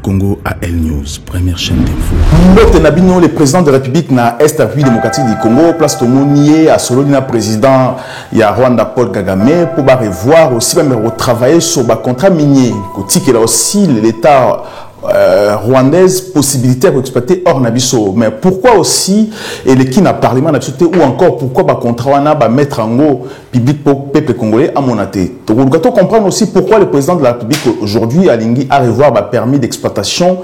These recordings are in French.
Congo à L News, première chaîne d'info. Le président de la République na Est République démocratique du Congo, place Tomonier à Solodina président, il y a Rwanda Paul Kagame pour revoir aussi même retravailler sur le contrat minier. Il y a aussi l'État rwandaise possibilité d'exploiter hors Nabiso. Mais pourquoi aussi et les qui n'a parlement ou encore pourquoi le contrat va mettre en haut public pour le peuple congolais à monaté. Donc nous devons comprendre aussi pourquoi le président de la République aujourd'hui a lingi à revoir le permis d'exploitation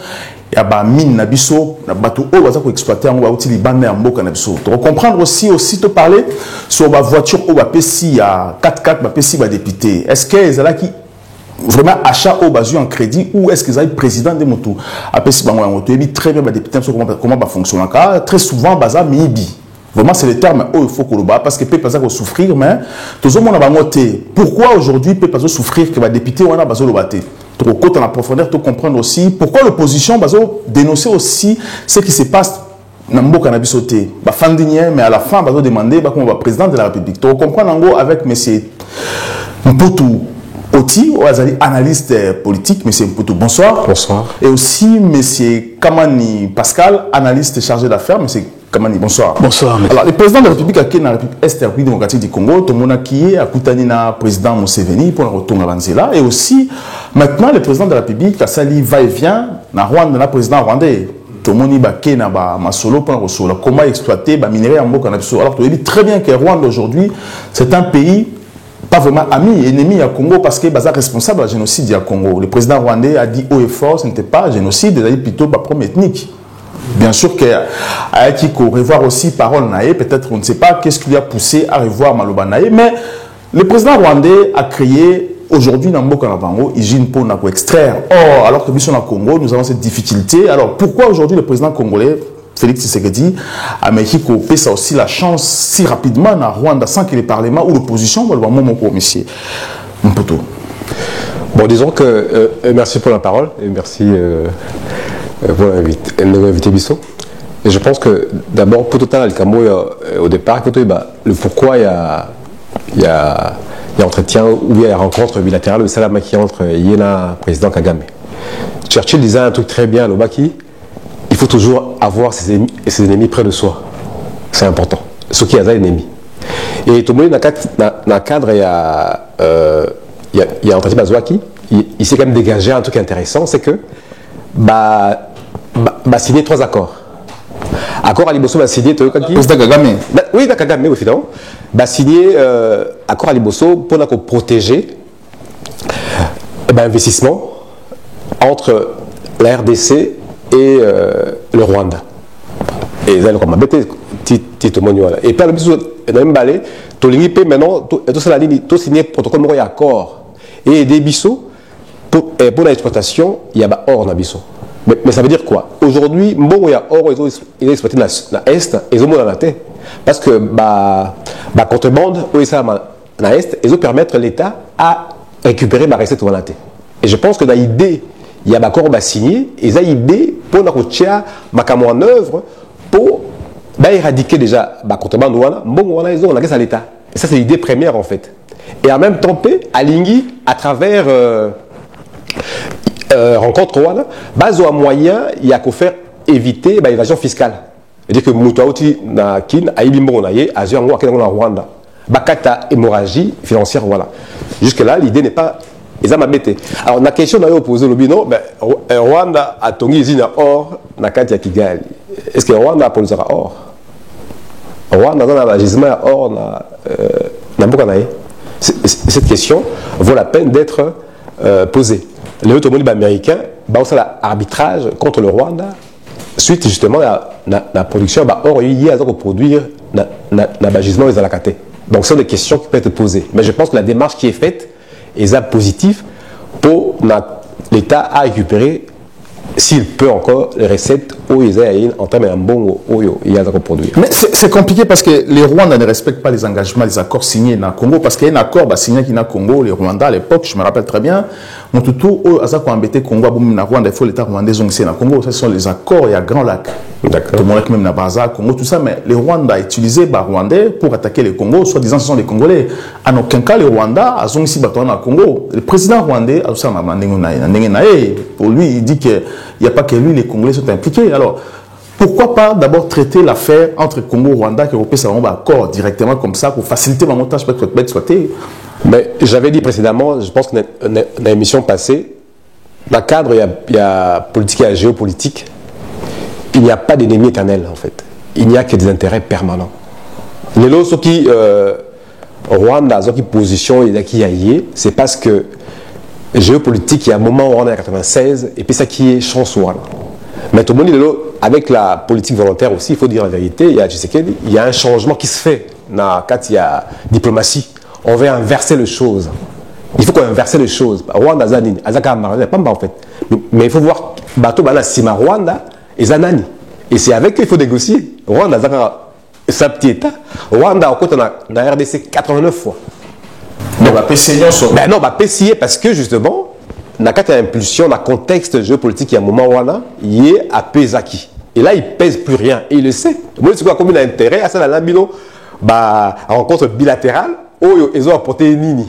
et à mine Nabiso, na bateau au baza pour exploiter en outil libanais en boka Nabiso. Donc comprendre aussi te parler sur la voiture au bapesi à 4x4 bapesi ba député. Est-ce que les là qui vraiment achat au basu en crédit ou est-ce qu'ils ont président de moto après si bango moto et très bien député comment va fonctionner très souvent baza mibi vraiment c'est le terme où il faut que le bas parce que peut pas souffrir mais tout le monde a noté pourquoi aujourd'hui peut pas souffrir que va député on a bazo le batté trop côté en profondeur tout comprendre aussi pourquoi l'opposition bazo dénoncer aussi ce qui se passe dans le cannabis sauté ba fandinier mais à la fin bazo demander comment va président de la République tu comprendre en gros avec monsieur Mputu Oti, analyste politique, M. Mputu, bonsoir. Bonsoir. Et aussi M. Kamani Pascal, analyste chargé d'affaires. M. Kamani, bonsoir. Bonsoir. Alors, le président de la République dans la République Est République démocratique du Congo, tout le monde qui est à Koutanina, président Museveni pour le retour à Vanzela. Et aussi, maintenant, le président de la République, Kassali va-et-vient, dans Rwanda, le président rwandais. Tout le monde qui est à Masolo pour le retour. Comment exploiter les minerais en Bokanabiso. Alors, tu dis très bien que Rwanda aujourd'hui, c'est un pays pas vraiment ami, ennemi à Congo parce que est responsable du génocide à Congo. Le président rwandais a dit haut et fort, ce n'était pas un génocide, il a dit plutôt un problème ethnique. Bien sûr qu'il faut revoir aussi parole naïe, peut-être on ne sait pas qu'est-ce qui lui a poussé à revoir Maloba naïe, mais le président rwandais a créé aujourd'hui dans Mboka Nabango, Igine pour extraire. Or, alors que nous sommes au Congo, nous avons cette difficulté. Alors pourquoi aujourd'hui le président congolais Félix Tshisekedi a Mexico fait ça aussi la chance si rapidement dans Rwanda sans que le Parlement ou l'opposition va le voir mon monsieur Mputu. Bon, disons que merci pour la parole et merci pour l'invité Bissot. Et je pense que d'abord pour total au départ le pourquoi il y a entretien ou il y a rencontre bilatérale au Salamaki entre Yéna président Kagame. Churchill disait un truc très bien à l'Obaki. Il faut toujours avoir ses ennemis près de soi. C'est important. Ce qui est des ennemis. Et tout le monde, dans le cadre, il y a un traité Bazouaki. Il s'est quand même dégagé un truc intéressant, c'est que signer 3 accords. Accord à Liboso va signer président Kagame. Oui, Kagame, évidemment. Signer accord à Liboso pour protéger l'investissement entre la RDC et le Rwanda. Et ça, comme et puis, même balai, maintenant, tout ça, tout signé protocole, il y a accord. Et des bisous, pour l'exploitation, il y a or dans bisous. Mais ça veut dire quoi? Aujourd'hui, bon, il y a or, ils ont exploité dans l'Est, ils ont dans la tête. Parce que, contrebande, où ils sont dans l'Est, ils ont permettre l'État à récupérer ma recette dans la tête. Et je pense que dans l'idée, il y a un accord signé, et ça, l'idée pour la routière, en œuvre pour éradiquer déjà la contrebande, ils ont à l'État. Et ça, c'est l'idée première en fait. Et en même temps, aligner à travers rencontre, il y a un moyen, il y a qu'à faire éviter l'évasion fiscale. C'est-à-dire que Moutouaouti, na Kin, a Ilimbo, a Zéango, a Rwanda. Bakata hémorragie financière, voilà. Jusque-là, l'idée n'est pas. Ils ont m'embêté. Alors, la question d'ailleurs opposée, Rwanda a tongi zina or, na Katia Kigali. Est-ce que Rwanda a produit or? Rwanda a un gisement or, na Bokanaï. Cette question vaut la peine d'être posée. Les automobiles américains, ont l'arbitrage contre le Rwanda, suite justement à la production, or, il y a à produire na gisement des alakaté. Donc, ce sont des questions qui peuvent être posées. Mais je pense que la démarche qui est faite, est positif pour l'État à récupérer, s'il peut encore, les recettes où ils ont en termes de bon où il y a à produire. Mais c'est compliqué parce que les Rwandais ne respectent pas les engagements, les accords signés dans le Congo. Parce qu'il y a un accord signé dans le Congo, les Rwandais à l'époque, je me rappelle très bien, mon tout asa ko embêté Congo boum na Rwanda, il faut l'état rwandais zongé na Congo, ça sont les accords il y a Grand Lac. D'accord. Tout le monde même na Baza, Congo tout ça, mais les Rwandais a utilisé les Rwandais pour attaquer les Congos, soit disant ce sont les Congolais. En aucun cas les Rwandais a zongé bateau na Congo. Le président rwandais a ça pour lui il dit que il y a pas que lui, les Congolais sont impliqués. Alors pourquoi pas d'abord traiter l'affaire entre Congo et Rwanda qui repose un accord directement comme ça pour faciliter ma montage peut être exploité. Mais j'avais dit précédemment, je pense que dans l'émission passée, dans le cadre il y a politique et géopolitique, il n'y a pas d'ennemi éternel en fait. Il n'y a que des intérêts permanents. Les lots qui Rwanda, qui position et qui aillé, c'est parce que géopolitique, il y a un moment où on est en 96 et puis ça qui est chance. Mais tout le monde, avec la politique volontaire aussi, il faut dire la vérité, il y a un changement qui se fait quand il y a diplomatie. On veut inverser les choses. Il faut qu'on inverse les choses. Rwanda, Zanini, en fait. Mais il faut voir, Bato, Sima, Rwanda et Zanani. Et c'est avec eux qu'il faut négocier. Rwanda, c'est un petit État. Rwanda, on a RDC 89 fois. Donc, on va payer sur. Ben non, on va payer parce que justement, dans le impulsion, dans le contexte géopolitique, il y a un moment où il est à Pesaki. Et là, il ne pèse plus rien. Et il le sait. Moi, c'est quoi, comme il a intérêt à ça, la rencontre bilatérale, où ils ont apporté Nini.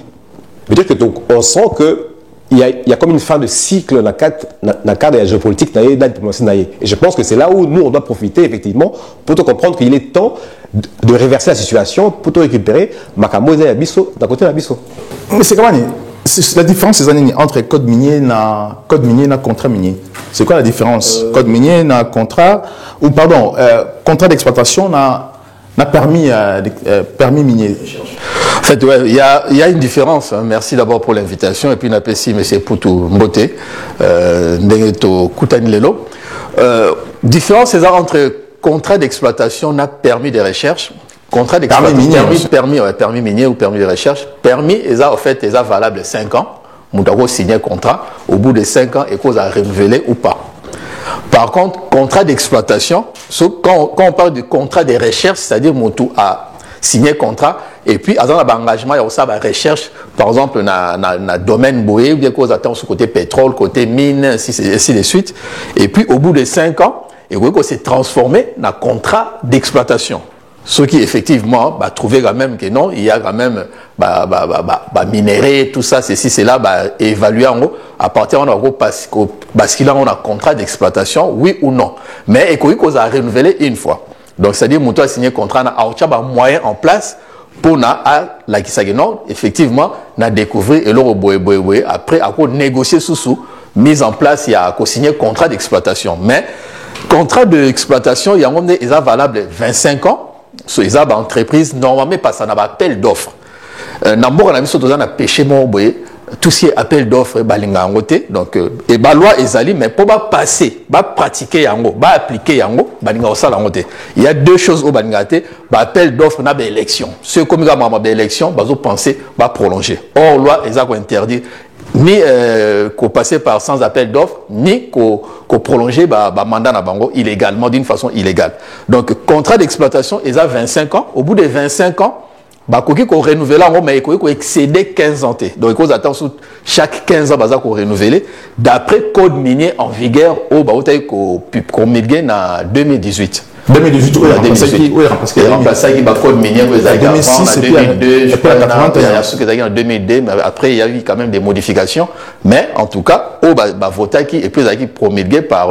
C'est-à-dire que donc, on sent qu'il y a comme une fin de cycle dans le cadre de la géopolitique, dans la diplomatie. Et je pense que c'est là où nous, on doit profiter, effectivement, pour te comprendre qu'il est temps de réverser la situation, pour te récupérer Makamo et Abisso, d'un côté de l'Abisso. Mais c'est comment la différence ces années entre code minier et contrat minier. C'est quoi la différence? Code minier na contrat ou pardon contrat d'exploitation na permis minier. En fait, ouais, il y a une différence. Hein. Merci d'abord pour l'invitation et puis n'apprécie M. Poutou Mbote Ndengeto Koutani Lelo. Différence c'est entre contrat d'exploitation na permis de recherche. Contrat d'exploitation, permis minier ou permis de recherche. Permis, en fait, est valable 5 ans. Nous avons signé un contrat. Au bout de 5 ans, et qu'on a renouvelé ou pas. Par contre, contrat d'exploitation, quand on parle de contrat de recherche, c'est-à-dire Moutou a signé contrat, et puis, dans l'engagement, il y a aussi la recherche, par exemple, dans le domaine boué, ou bien qu'on attend sur le côté pétrole, côté mine, ainsi de suite. Et puis, au bout de 5 ans, et qu'on s'est transformé dans contrat d'exploitation. Ce qui effectivement trouver quand même que non, il y a quand même minéré, tout ça, ceci, c'est là, évaluer en gros, à partir de gros parce qu'il a un contrat d'exploitation, oui ou non. Mais il qu'on a renouvelé une fois. Donc c'est-à-dire Moutou a signé contrat, on a un moyen en place pour la non, effectivement, na découvrir et l'euro après à négocier sous mise en place, il y a signé contrat d'exploitation. Mais contrat d'exploitation, il y a valable 25 ans. So, ils ont une entreprise, normalement, parce qu'on a un appel d'offres. N'importe on a mis sur un péché, tout ce qui est appel d'offres, donc, et la loi est allée, mais pour passer, pratiquer, appliquer, il y a deux choses au Baningate, appel d'offres, on a des élections. Ceux qui ont des élections, ils ont pensé, prolonger. Or, la loi, ils ont interdit ni qu'on passait par sans appel d'offres, ni qu'on prolongeait mandat na bango illégalement, d'une façon illégale. Donc, contrat d'exploitation, ils ont 25 ans. Au bout de 25 ans, qu'on renouvelle, mais qu'on excédait 15 ans. Donc, ils attendent chaque 15 ans, qu'on renouvelle. D'après code minier en vigueur, qu'on promulgué en 2018. 2018, oui, parce qu'il y a remplacé qui code minier en 2002, en 2002, mais après il y a eu quand même des modifications. Mais en tout cas, voté qui et puis il a été promulgué par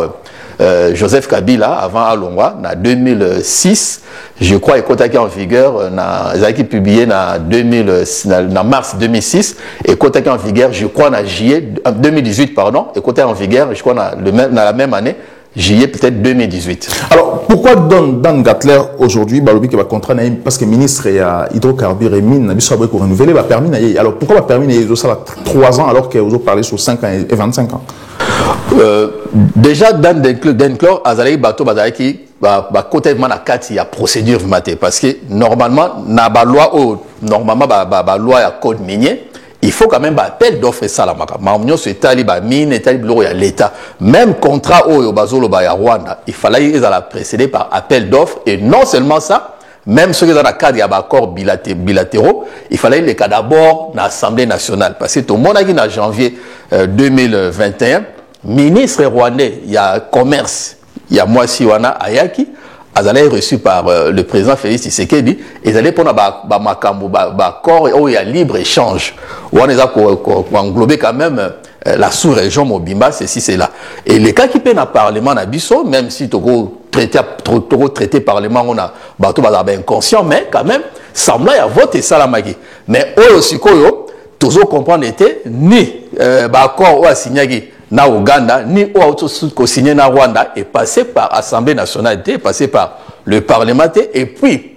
Joseph Kabila avant Alongwa en 2006, je crois, et quand il en vigueur, il a été publié en mars 2006 et quand il en vigueur, je crois en juillet 2018 pardon, et quand il en vigueur, je crois dans la même année. Juillet peut-être 2018. Alors, pourquoi Dan Gatler aujourd'hui, qui va contrat parce que le ministre et hydrocarbures et mines, il a renouvelé, va permis. Alors, pourquoi va permis ça 3 ans alors qu'ils ont parlé sur 5 ans et 25 ans? Déjà, Dan Denclor, Azalei Bato Bazaleki, côté de il y a procédure parce que normalement, la loi, loi à code minier, il faut quand même appel d'offres et salamaka. Mamnyo se tali mine et tali à l'État. Même contrat au Bazolo Rwanda, il fallait les précéder par appel d'offres et non seulement ça, même ceux qui sont dans le cadre il y a accords bilatéraux, il fallait les cas d'abord dans l'Assemblée nationale parce que tout le monde a dit en janvier 2021, ministre rwandais, il y a commerce, il y a moi si wana ayaki, ils allaient reçu par le président Félix Tshisekedi, ils allaient prendre accord où il y a libre échange, où on a englobé quand même la sous-région Mobimba, ceci, c'est là. Et les cas qui peinent à Parlement Nabiso, même si Togo traité Parlement, on a bateau inconscient, mais quand même, semblant y a voté Salamaki. Mais aussi, toujours comprendre était ni accord ou a signé na Ouganda, ni au signé na Rwanda, est passé par l'Assemblée nationale, est passé par le Parlement, et puis,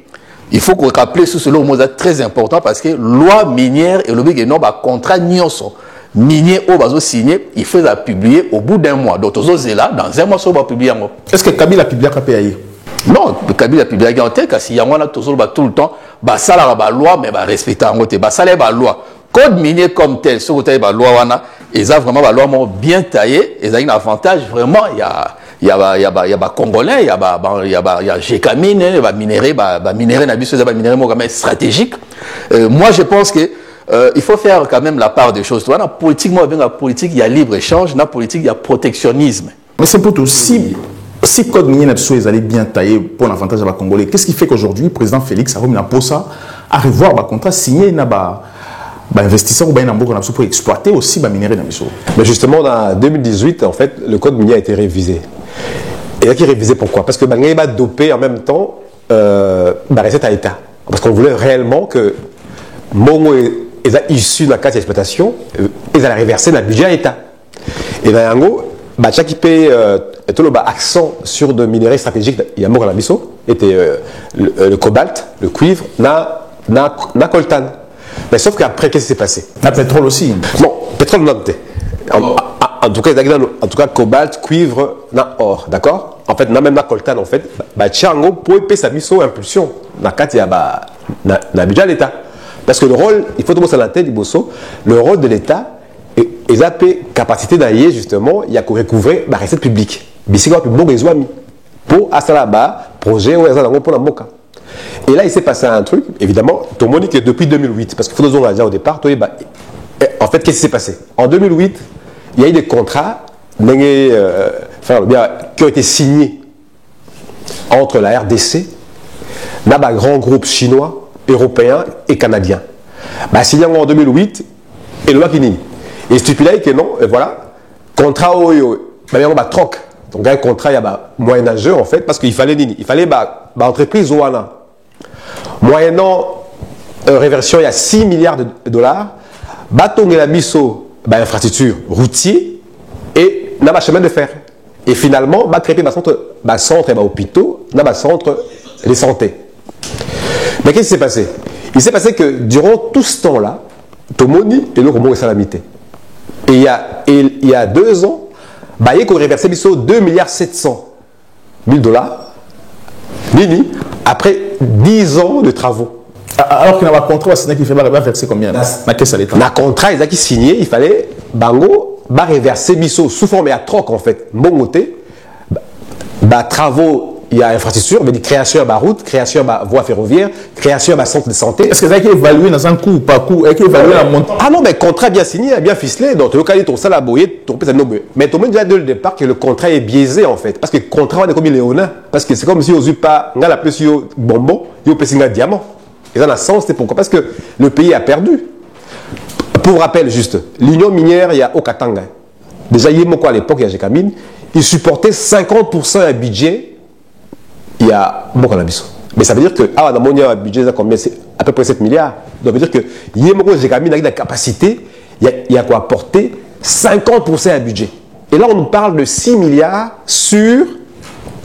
il faut qu'on rappelle sous ce lot très important parce que loi minière et le non contrat nyonso minier au bazo signé, il fait la publier au bout d'un mois. Donc tous là dans un mois ça va publier. Est-ce que Kabila a publié KPI? Non, Kabila a publié en tête parce qu'il y a un tout tout le temps bah ça la loi mais bah respecter en côté bah ça la loi code minier comme tel ce côté bah loi wana ils ont vraiment la loi bien taillé ils ont un avantage vraiment il y a Congolais, il y a Gécamine, il y a minerai Nabiso, il y a minerai stratégique. Moi, je pense que il faut faire quand même la part des choses. Dans la politique, moi, la politique, il y a libre échange. Dans la politique, il y a protectionnisme. Mais c'est pour tout. Si code minier Nabiso est allé bien taillé pour l'avantage des Congolais, qu'est-ce qui fait qu'aujourd'hui, le président Félix a remis la posa à revoir le contrat signé na investisseurs ou bien pour exploiter aussi le minerai Nabiso? Mais justement, en 2018, en fait, le code minier a été révisé. Et là, qui est révisé pourquoi? Parce que Bangay va doper en même temps la recette à l'État. Parce qu'on voulait réellement que Mongo est issu de la carte d'exploitation et à reverser dans le budget à l'État. Et dans Yango, chaque paye tout l'accent sur des minéraux stratégiques, il y a Mongo la Bisso, était le cobalt, le cuivre, na coltan. Mais sauf qu'après, qu'est-ce qui s'est passé? Le pétrole aussi. Non, pétrole non. En tout cas, cobalt, cuivre, or, d'accord? En fait, même na coltan, en fait, Tchango pour payer sa mission impulsion. Na carte, il y a budget l'État. Parce que le rôle, il faut tout la tête du bosso, le rôle de l'État, il a capacité d'aller justement, il y a qu'on recouvrer la recette publique. Bissigo a pu bon besoin pour Asalaba, projet ou Asalaba pour la Moka. Et là, il s'est passé un truc, évidemment, tout le monde dit que depuis 2008, parce qu'il faut nous en dire au départ, en fait, qu'est-ce qui s'est passé? En 2008, il y a eu des contrats qui ont été signés entre la RDC, un grand groupe chinois, européen et canadien. Signé en 2008, et le Makini. Et stipulé que non, et voilà, contrat troc. Donc, un contrat, il y a moyenageux en fait, parce qu'il fallait entreprise Ouana. Moyennant réversion, il y a 6 milliards de dollars. Bâton et la miso, infrastructure routier et n'a pas chemin de fer. Et finalement, créer un centre et hôpitaux, un centre de santé. Mais qu'est-ce qui s'est passé? Il s'est passé que durant tout ce temps-là, Tomoni et le Romo et Salamité. Et il y a 2 ans, il y a réversé 2 milliards 700 000 dollars. Nini, après 10 ans de travaux. Alors qu'il y a un contrat signé qui fait verser combien? La caisse à l'État. Le contrat, il a signé, il fallait Bango reverser Bisso sous forme à troc en fait. Bon côté, travaux, il y a infrastructure, mais création de route, création de voie ferroviaire, création de centre de santé. Est-ce que ça a été évalué dans un coup ou pas coup? Est-ce qu'il évalué la montant? Ah non, mais contrat bien signé, bien ficelé. Donc, tu as ton salaire aboyé, ton pèse à nombre. Mais tout le monde dit dès le départ que le contrat est biaisé en fait. Parce que le contrat est comme il est honnête. Parce que c'est comme si on n'osait pas, on a la plus sur bonbon, il y a un diamant. Et ça a un sens, c'est pourquoi? Parce que le pays a perdu. Pour rappel, juste, l'union minière, il y a Okatanga. Déjà, Yemoko à l'époque, il y a Gécamine, il supportait 50% un budget. Il y a beaucoup d'ambition. Mais ça veut dire que, dans mon budget, c'est à peu près 7 milliards. Donc, ça veut dire que Yemoko Gécamine a la capacité, il y a quoi apporter 50% à budget. Et là, on nous parle de 6 milliards sur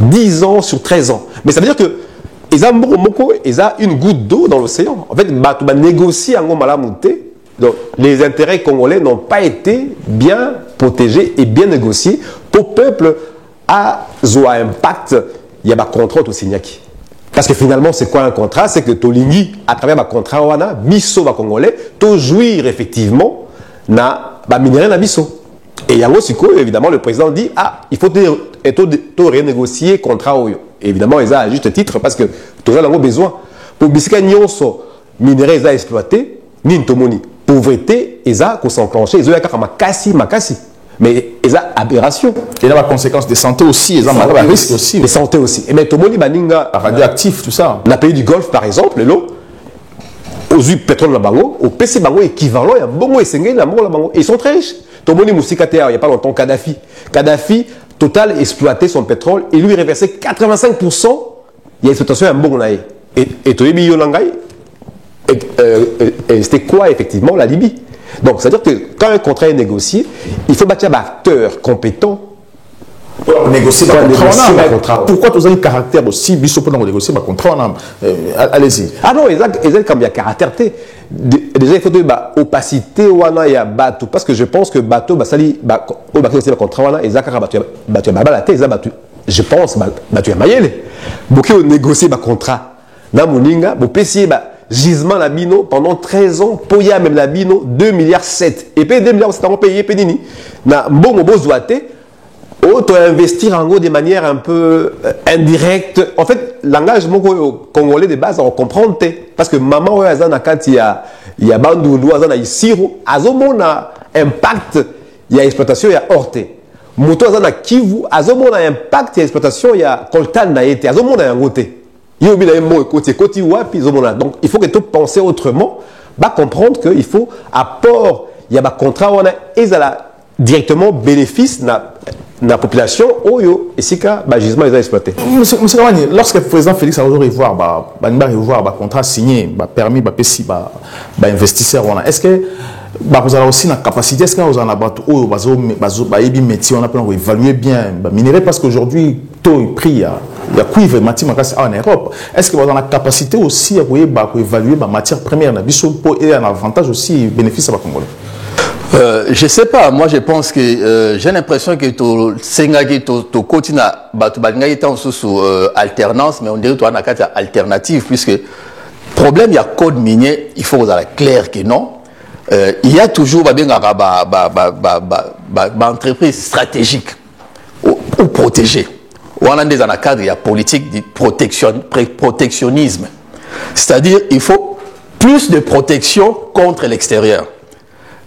10 ans, sur 13 ans. Mais ça veut dire que ils ont une goutte d'eau dans l'océan. En fait, ils négocient en Malamonté. Donc, les intérêts congolais n'ont pas été bien protégés et bien négociés pour le peuple à un impact. Il y a un contrat au Signaki. Parce que finalement, c'est quoi un contrat? C'est que Tolingi, à travers un contrat, Bisso va congolais, to jouir effectivement na minerai na Bisso. Et il y a aussi évidemment, le président dit il faut renégocier le contrat. Et évidemment, ils ont à juste titre parce que tout le monde a besoin. Pour bisika nyonso minerais eza exploité, ni ntomoni pauvreté eza ko s'enclencher, ezo yaka makasi. Mais eza aberration. Et là la conséquence de santé aussi, eza malade risque aussi. De santé aussi. Et mais tomoni baninga radioactif tout ça. Dans le pays du Golfe par exemple, l'eau aux huiles pétrole na bango, au PC bango équivalent ya bongo esengeli na bango, ils sont très riches. Tomoni musika te il y a pas longtemps Kadhafi Total exploitait son pétrole et lui reversait 85%. Il y a exploitation à Mbongonaï. Et Toyebi Yolangai, c'était quoi effectivement la Libye? Donc, c'est-à-dire que quand un contrat est négocié, il faut bâtir un acteur compétent pour négocier un contrat. Pourquoi tu as un caractère aussi biso pour négocier un contrat? Allez-y. Ah non, ils ont comme il y a caractère. Déjà, il faut de l'opacité il y a bateau. Parce que je pense que bateau, au bateau, c'est le contrat, ils ont je pense, bateau, beaucoup ont négocié un contrat. Dans mon linga, vous payez gisement la bino pendant 13 ans, pour y même la bino 2,7 milliards. Et puis 2 milliards, c'est payé, pédini. Na bon, auto investir en gros de manière un peu indirecte. En fait, l'engagement congolais de base, on comprend. Parce que maman, il y a Bandundu, il y a Siro, il y a impact, il y a exploitation, il y a Orte. Moto, il y a Kivu, il y a impact, il y a exploitation, il y a Coltan, il y a Été, il y a un côté. Donc, il faut que tu penses autrement, comprendre qu'il faut apport, il y a un contrat, il y a directement bénéfice la population, et si le gisement est exploité. Monsieur Kamani, lorsque le président Félix a revoir le contrat signé, permis, investisseur, est-ce que vous avez aussi la capacité, est-ce que vous avez un métier, on a évaluer bien le minerai, parce qu'aujourd'hui, taux et prix, il y a cuivre et matière en Europe. Est-ce que vous avez la capacité aussi à évaluer la matière première, et un avantage aussi, bénéfice à la Congolais? Je ne sais pas, moi je pense que j'ai l'impression que tu continues à sous alternance, mais on dirait que tu as une alternative, puisque le problème, il y a code minier, il faut que vous soyez clair que non. Il y a toujours une entreprise stratégique ou protégée. On a des cadre, il y a politique de protectionnisme. C'est-à-dire qu'il faut plus de protection contre l'extérieur.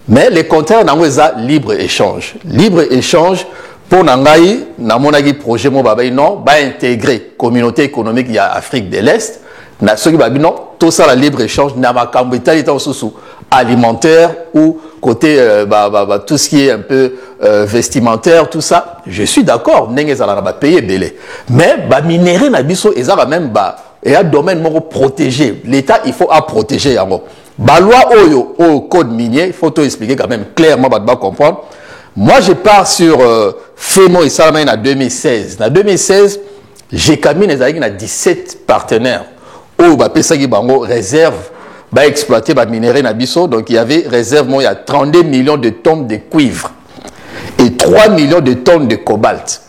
Mais les contraires n'ont pas libre-échange. Libre-échange, pour Nangaï, Namonagi projet non, intégrer la communauté économique de l'Afrique de l'Est. Non, tout ça, la libre-échange, n'a pas alimentaire ou côté tout ce qui est un peu vestimentaire, tout ça. Je suis d'accord, n'est-ce pas payer belé. Mais minerai nabiso et ça même et un domaine protégé. L'État il faut protéger yango. Loi au code minier, il faut tout expliquer quand même clairement pour comprendre. Moi je pars sur FEMO et ça en 2016. En 2016, GECAMIN a 17 partenaires. Au Pesagi Bango réserve exploiter les minerais nabiso. Donc il y avait réserve, il y a 32 millions de tonnes de cuivre et 3 millions de tonnes de cobalt.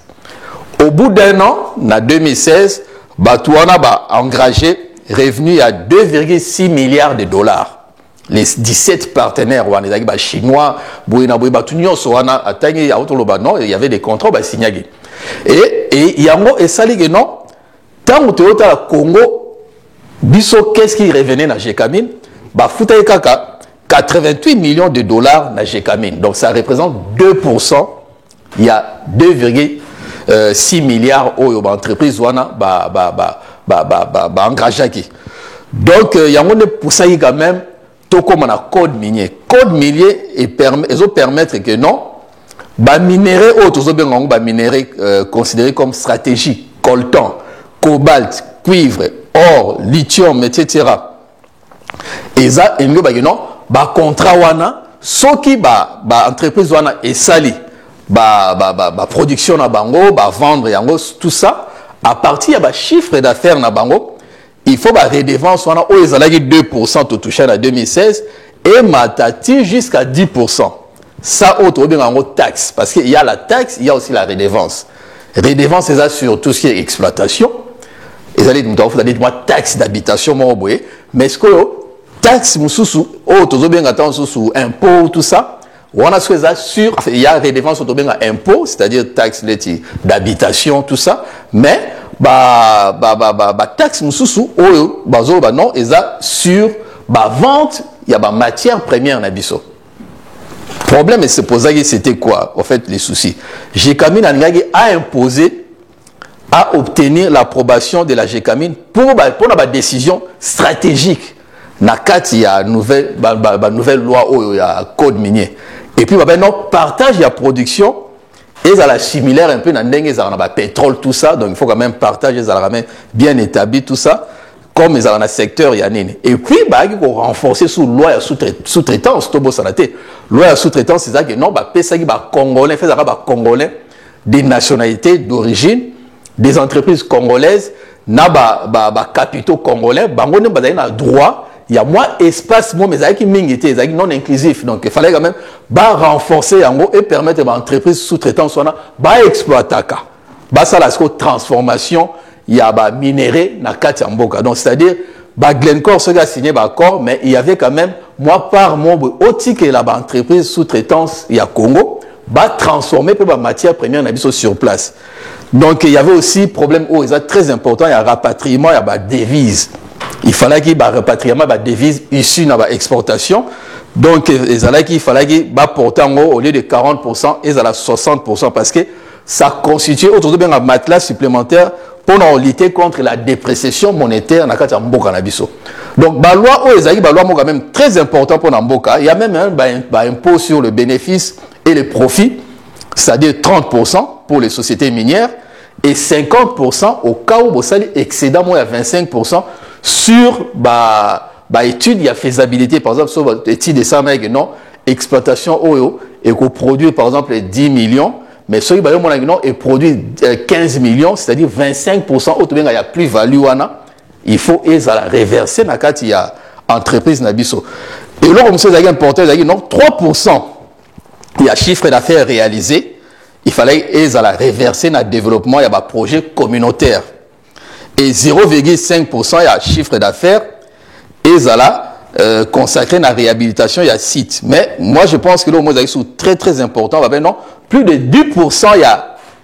Au bout d'un an, en 2016, Batouana a engagé revenu à 2,6 milliards de dollars. Les 17 partenaires chinois, il y avait des contrats signés. Et il y a un sali que non, tant que tu es au Congo, qu'est-ce qui revenait dans GECAMIN? 88 millions de dollars dans GECAMIN. Donc ça représente 2%. Il y a 2,6 milliards d'entreprises qui ont engagé. Donc il y a pour ça quand même tout comme un code minier. Code minier et permettre que non, minerais minerais considérés comme stratégiques, coltan, cobalt, cuivre, or, lithium, etc. Et ça, il y a contrat wana, ce qui entreprise wana est sali, production na bango, vendre yango, tout ça, à partir de chiffre d'affaires na bango, il faut la redevance wana, où ils ont 2% tout touché en 2016, et matati jusqu'à 10%. Ça, autre taxe, parce qu'il y a la taxe, il y a aussi la redevance. Redevance, c'est ça sur tout ce qui est exploitation. Ils allaient nous donner taxe d'habitation, mais ce que taxe, impôt, tout ça, on a ce que sur, il y a redevance impôt, c'est-à-dire taxe d'habitation, tout ça, mais taxe mususu oyo bazo ba non eza sur vente il y a matière première na biso. Problème c'est posé que c'était quoi en fait les soucis. GECAMIN a imposé à obtenir l'approbation de la GECAMIN pour la décision stratégique na il y a nouvelle loi il y a code minier et puis non partage la production et ça la similaire un peu dans le pétrole tout ça, donc il faut quand même partager ça bien établi tout ça comme ils ont dans le secteur yanine et puis il faut renforcer sous loi sous-traitance loi sous-traitance c'est ça que non ça qui congolais fait ça congolais des nationalités d'origine des entreprises congolaises na capitaux congolais bango ne ba droit il y a moins espace mais ça qui mingité ça qui non inclusif donc il fallait quand même renforcer yango et permettre aux entreprises sous-traitance soit exploiter ça la transformation il y a minéré na kati mboka donc c'est-à-dire Glencore ce gars signé accord mais il y avait quand même par membre aussi que la entreprise sous-traitance il y a Congo transformer peu matière première na biso sur place. Donc il y avait aussi problème très important, il y a rapatriement, il y a devise. Il fallait qu'il y ait un rapatriement de devises issues de l'exportation. Donc il fallait qu'il porter au lieu de 40%, ils allaient 60% parce que ça constitue autour de un matelas supplémentaire pour lutter contre la dépréciation monétaire dans le Mboka Nabiso. Donc la loi quand même très important pour Mboka. Il y a même un impôt sur le bénéfice et les profits, c'est-à-dire 30% pour les sociétés minières et 50% au cas où vous allez excédant moins à 25% sur étude, il y a faisabilité, par exemple, sur étude de ça, non, exploitation OYO, et qu'on produit par exemple 10 millions, mais ce qui produit 15 millions, c'est-à-dire 25%, il y a plus-value, il faut la reverser dans il y a entreprise Nabiso. Et là, comme c'est important, non, 3%, il y a chiffre d'affaires réalisé, il fallait la reverser dans le développement, il y a un projet communautaire. Et 0,5% il y a chiffre d'affaires et ça consacré à la réhabilitation il y a site. Mais moi je pense que là au moins c'est très très important. Non, plus de 10%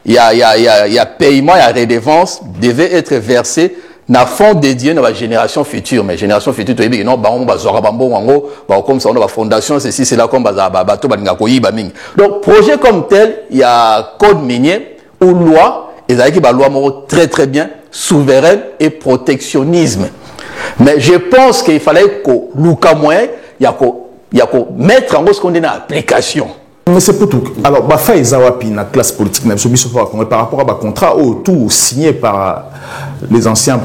il y a paiement, il y a redevance devait être versé dans fonds dédié dans la génération future. Mais génération future tu dis non comme ça on a la fondation ceci c'est là comme bateau donc projet comme tel il y a code minier ou loi et ça qui loi très très bien souveraine et protectionnisme. Mais je pense qu'il fallait que Luka moyen, il y a que mettre en ce qu'on est dans l'application. Mais c'est pour tout. Alors, Bafa Ezawapi, la classe politique, par rapport à un contrat tout signé par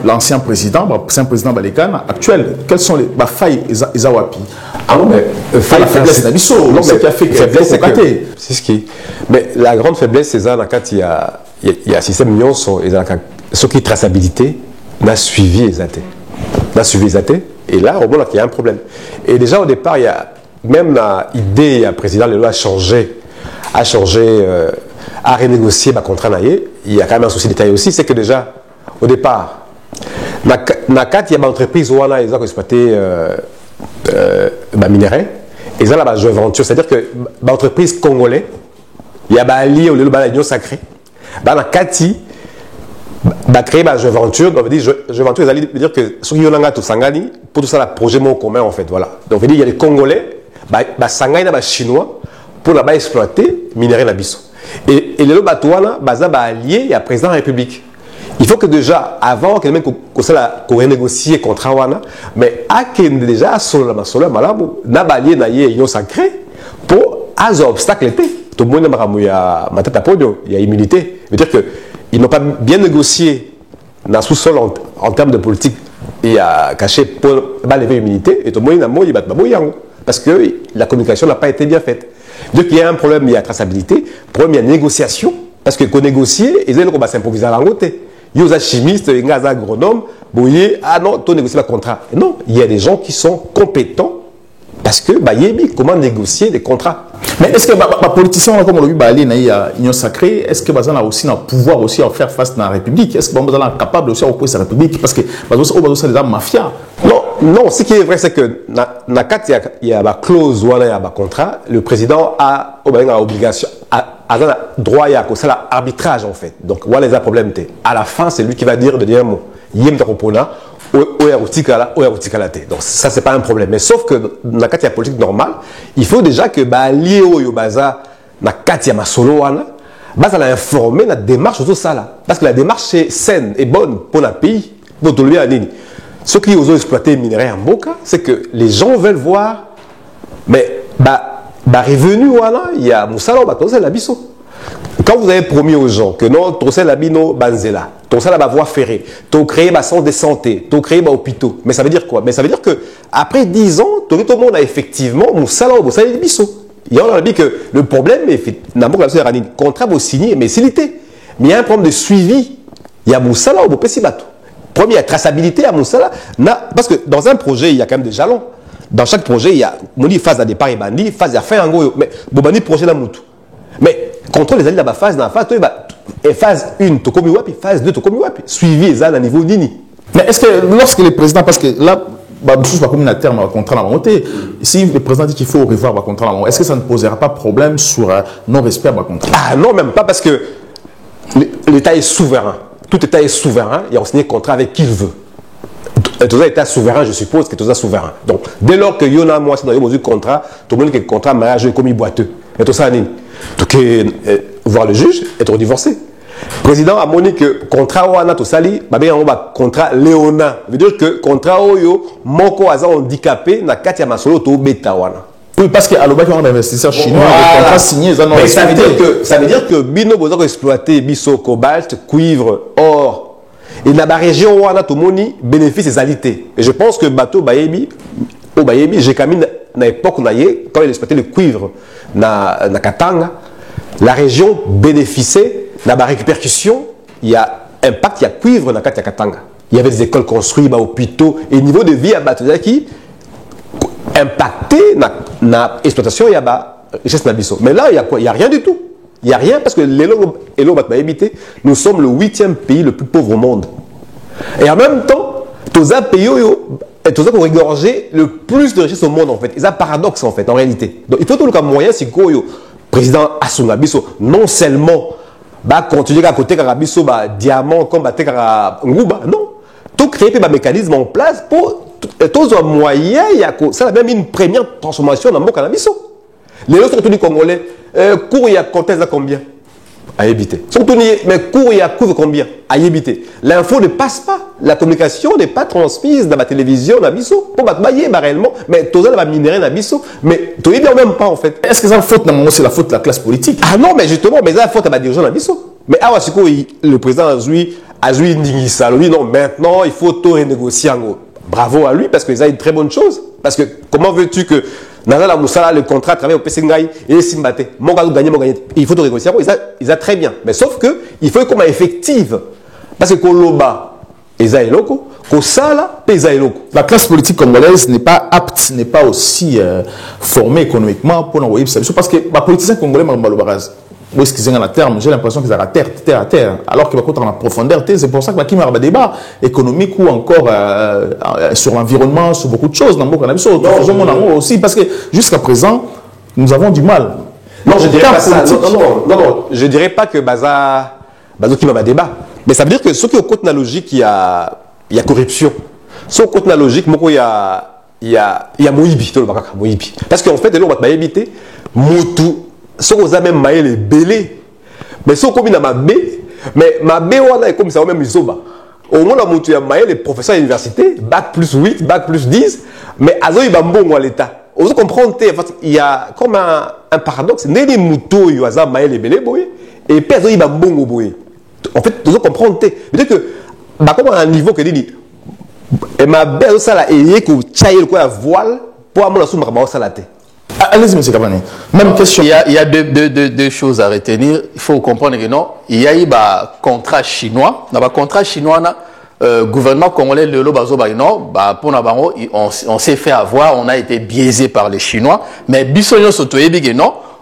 l'ancien président, l'ancien président Balekan, actuel, quels sont les Bafa Ezawapi? Ah non, mais la faiblesse d'Abisso, c'est qui a fait que c'est ce qui. Mais la grande faiblesse, c'est ça, il y a un système mignon, ce qui est traçabilité, n'a suivi les athées. Et là, on voit qu'il y a un problème. Et déjà, au départ, il y a même l'idée, le président Lelo a changé, a renégocié le contrat. Il y a quand même un souci de détail aussi, c'est que déjà, au départ, il y a une entreprise où on a exploité minerai, et ça, la joint venture, c'est-à-dire que l'entreprise congolaise, il y a allié au lieu de l'union sacrée, dans la Kati, créer ma joint venture, donc joint venture, ça veut dire que ceux qui ont tout sangani pour tout ça, le projet commun en fait, voilà. Donc il y a les Congolais, sangani na chinois pour là-bas exploiter minerai na biso. Et les lots batouana, baza allié, il y a président de la République. Il faut que déjà, avant que même qu'on renégocie le contrat wana, mais à que déjà solo malamu, na allié na union sacrée pour az obstacle était. Tout le monde il y a il y a immunité. Ça veut dire que ils n'ont pas bien négocié dans le sous-sol en termes de politique et à cacher pour lever l'immunité. Et tout le monde parce que la communication n'a pas été bien faite. Donc il y a un problème, il y a traçabilité, problème, il y a négociation, parce que négocier, ils ont s'improviser à la route. Il y a des chimistes, il y a des agronomes, ah non, tu négocies le contrat. Non, il y a des gens qui sont compétents parce que comment négocier des contrats. Mais est-ce que les politiciens, comme on l'a vu, il y a l'union sacrée, est-ce que ont aussi un pouvoir aussi à faire face à la République? Est-ce que sont capables aussi d'opposer à la République? Parce que c'est des mafias. Non, ce qui est vrai, c'est que dans il y a une clause ou un contrat, le président a obligation, a droit c'est l'arbitrage en fait. Donc voilà les problèmes. À la fin, c'est lui qui va dire le dernier mot. Yem Takopona, donc ça c'est pas un problème. Mais sauf que dans la carte politique normale, il faut déjà que lié au Yobaza, na carte Masolo wana, ça l'a informé la démarche autour de ça là. Parce que la démarche est saine et bonne pour le pays, pour tout le monde. Ce qui ont exploité le minerai en Boka, c'est que les gens veulent voir, mais revenu voilà, il y a Moussala la biso. Quand vous avez promis aux gens que non, Torsel Labino Banzela, Torsel la voie ferrée, tu créé ma centre de santé, tu créé ma hôpitaux, mais ça veut dire quoi? Mais ça veut dire que après 10 ans, tout le monde a effectivement Moussala et biso. Il y a dit que le problème est le contrat vous signé, mais c'est l'été. Mais il y a un problème de suivi. Il y a Moussala ou Pessibato. Premier, il y a traçabilité à Moussala. Parce que dans un projet, il y a quand même des jalons. Dans chaque projet, il y a phase de départ et bandi, phase de fin en gros. Mais Bobani, projet la moutou. Mais contrôle les alliés dans la phase, phase 1, Tokomi Wapi, phase 2, Tokomi Wapi. Suivi les à niveau Nini. Mais est-ce que lorsque le président, parce que là, je ne comme un terme à contrat à monter, si le président dit qu'il faut revoir le contrat à monter, est-ce que ça ne posera pas problème sur non-respect à contrat? Ah non, même pas, parce que l'État est souverain. Tout État est souverain, il a signé contrat avec qui il veut. Tout État souverain, je suppose que tout ça souverain. Donc, dès lors que Yona, moi, c'est dans le contrat, tout le monde qui a un contrat, mariage, comme boiteux. Et tout ça, donc, voir le juge, être divorcé. Le président a moni que contrat wana to sali, contrat Léona. Veut dire que contrat oyo, moko aza handicapé, na katia masolo to beta wana. Oui, parce qu'à l'objet on investisseur chinois, le contrat signé, ça veut dire que bino besoin d'exploiter biso cobalt, cuivre, or. Et dans la région wana to moni bénéfice des alités. Et je pense que bateau Bayebi, j'ai quand même na époque quand il exploitait le cuivre na Katanga, la région bénéficiait. Dans la répercussion, il y a impact, il y a cuivre dans la Katanga. Il y avait des écoles construites, des hôpitaux, et le niveau de vie à Batoya qui impacté dans l'exploitation, il y a richesse Nabiso. Mais là, il y a quoi? Il n'y a rien du tout. Il n'y a rien parce que nous sommes le 8e pays le plus pauvre au monde. Et en même temps, tous les pays qui ont regorgé le plus de richesse au monde en fait. C'est un paradoxe en fait, en réalité. Donc il faut tout le moyen, si le président Asungabiso, non seulement continuer à côté Karabiso, diamant, comme Nguba. Non. Tout créer un mécanisme en place pour tous les moyens. Ça a même une première transformation dans le Karabiso. Les autres Congolais, cours il y a contexte à combien? À éviter. Mais cours il y a couvre combien? À éviter. L'info ne passe pas. La communication n'est pas transmise dans la télévision, dans Bisso. Pour réellement, mais tout ça va minérer dans Bisso. Mais tout est bien même pas en fait. Est-ce que ça faute c'est la faute de la classe politique? Ah non, mais justement, mais ça faute à la dirigeant dans Bisso. Mais ah le président a joué Ningisa. Lui non, maintenant il faut tout renégocier en gros. Bravo à lui parce que ça a une très bonne chose. Parce que comment veux-tu que Nazala Moussala, le contrat travaille au PCNGAI et Simbate, mon gagner. Il faut tout négocier. Ils a très bien. Mais sauf que il faut comme effective. Parce que Koloba, Eza Eloko, Kosala, Pesa Eloko. La classe politique congolaise n'est pas apte, n'est pas aussi formée économiquement pour envoyer ça. Parce que les politiciens congolais, à terme, j'ai l'impression qu'ils sont terre à terre, alors qu'ils vont en profondeur. C'est pour ça qu'il y a un débat économique ou encore sur l'environnement, sur beaucoup de choses dans le aussi, parce que jusqu'à présent, nous avons du mal. Non, je dirais pas ça. Non, je dirais pas que Baza qui m'a débat. Mais ça veut dire que ce qui est au côté logique, il y a corruption. Ce qui est au côté logique, il y a Moïbi. Parce qu'en fait, on va éviter Moutou. Si on a même maillé les belés, mais si on combine à ma B, mais ma B, on a comme ça, même isoba. Au moins, on a maillé les professeurs à l'université, bac plus 8, bac plus 10, mais à Zoï Bambon à l'État. Vous comprenez, il y a comme un paradoxe. Né les moutons, il y a maillé les belés, et puis à Zoï Bambon, en fait, vous comprenez. C'est-à-dire que, comme à un niveau que dit, et ma B, ça là, et que vous tchaillez le voile pour avoir la soupe, ça la tête. Allez-y, M. Kabane. Même question. Il y a deux choses à retenir. Il faut comprendre que non, il y a eu un contrat chinois. Dans le contrat chinois, le gouvernement congolais, on s'est fait avoir, on a été biaisé par les Chinois. Mais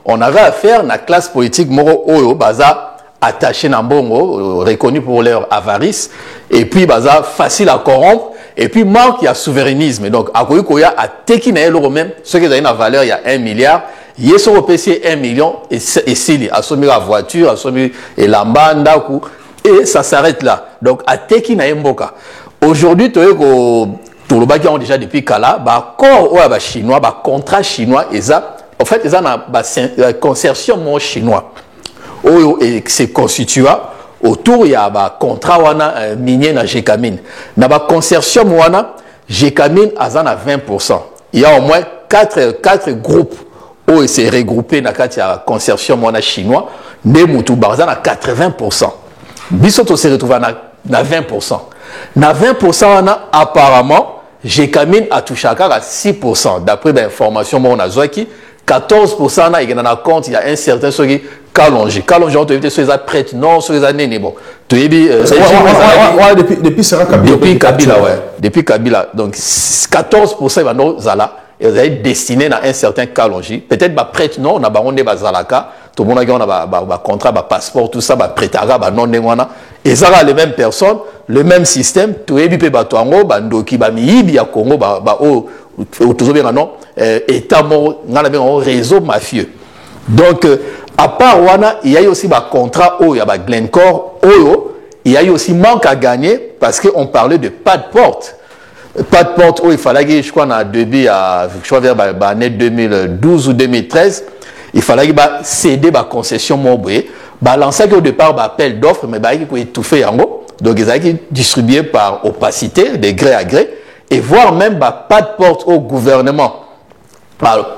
on avait affaire à la classe politique moro oyo baza attaché Nambongo, reconnu pour leur avarice, et puis baza facile à corrompre. Et puis, manque, il y a souverainisme. Donc, à Koya, à Teki na l'euro même, ce qui a une valeur, il y a 1 milliard, il est sur le PC 1 million et s'il a soumis la voiture, a soumis la bande, et ça s'arrête là. Donc, à Teki na Mboka. Aujourd'hui, tout le bas qui ont déjà depuis Kala, bah, corps ou à chinois, bah, contrat chinois, et ça, en fait, ils ont un consortium chinois. Et c'est constitué autour, il y a un contrat minier na Gécamine. Dans le consortium, Gécamine a 20%. Il y a au moins 4 groupes où c'est regroupé dans le consortium chinois. Des Moutoubarzan à 80%. Bissoto se retrouve à 20%. Dans 20%, apparemment, Gécamine a touché à 6%. D'après l'information, on a 14%, il y a un compte, il y a un certain ce qui Kalonji. Kalonji, on te dit sur les prêtres, non, sur les années, bon. Depuis Kabila, ouais. Depuis Kabila. Donc, 14% va nous zala. Et vous avez destiné à un certain Kalonji. Peut-être, prêtre, non, on a baronné Bazalaka. Tout le monde a un contrat, un passeport, tout ça, un prêtara, non, et ça a les mêmes personnes, le même système. Tout le monde a Bandoki, Miibi, à Congo, État réseau mafieux. Donc, à part Wana, il y a aussi un contrat, il y a Glencore, il y a aussi manque à gagner parce qu'on parlait de pas de porte. Pas de porte, il fallait, je crois, en début, vers l'année 2012 ou 2013, il fallait céder la concession Moboué. Lancer au départ appel d'offres, mais il faut étouffer en haut. Donc, ils ont distribué par opacité, de gré à gré, et voire même pas de porte au gouvernement.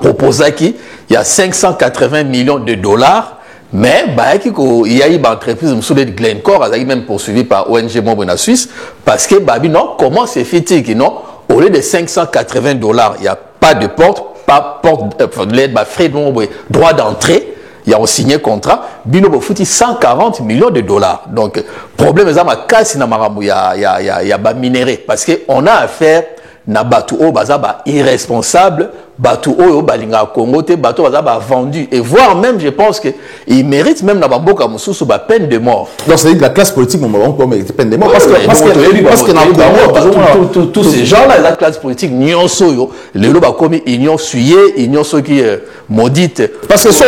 Proposer qu'il y a 580 millions de dollars, mais il y a eu une entreprise de Glencore, elle a même poursuivi par ONG Membre en Suisse, parce que non, comment c'est fait que non, au lieu de 580 dollars, il n'y a pas de porte, pas porte, frais de droit d'entrée. Il y a un signé contrat, Bino fouti 140 millions de dollars. Donc, problème, c'est que il y a minéré. Parce qu'on a affaire à Batou irresponsable, Batou Balinga Congo, Batou vendu. Et voire même, je pense qu'il mérite même la Bamboka Moussou sous peine de mort. Donc, c'est-à-dire que la classe politique, on peut mériter peine de mort. Parce que tous ces gens-là, la classe politique, Nyon Soyo, les loba commis, Nyon Suyé, Nyon Soyo qui maudite. Parce que sur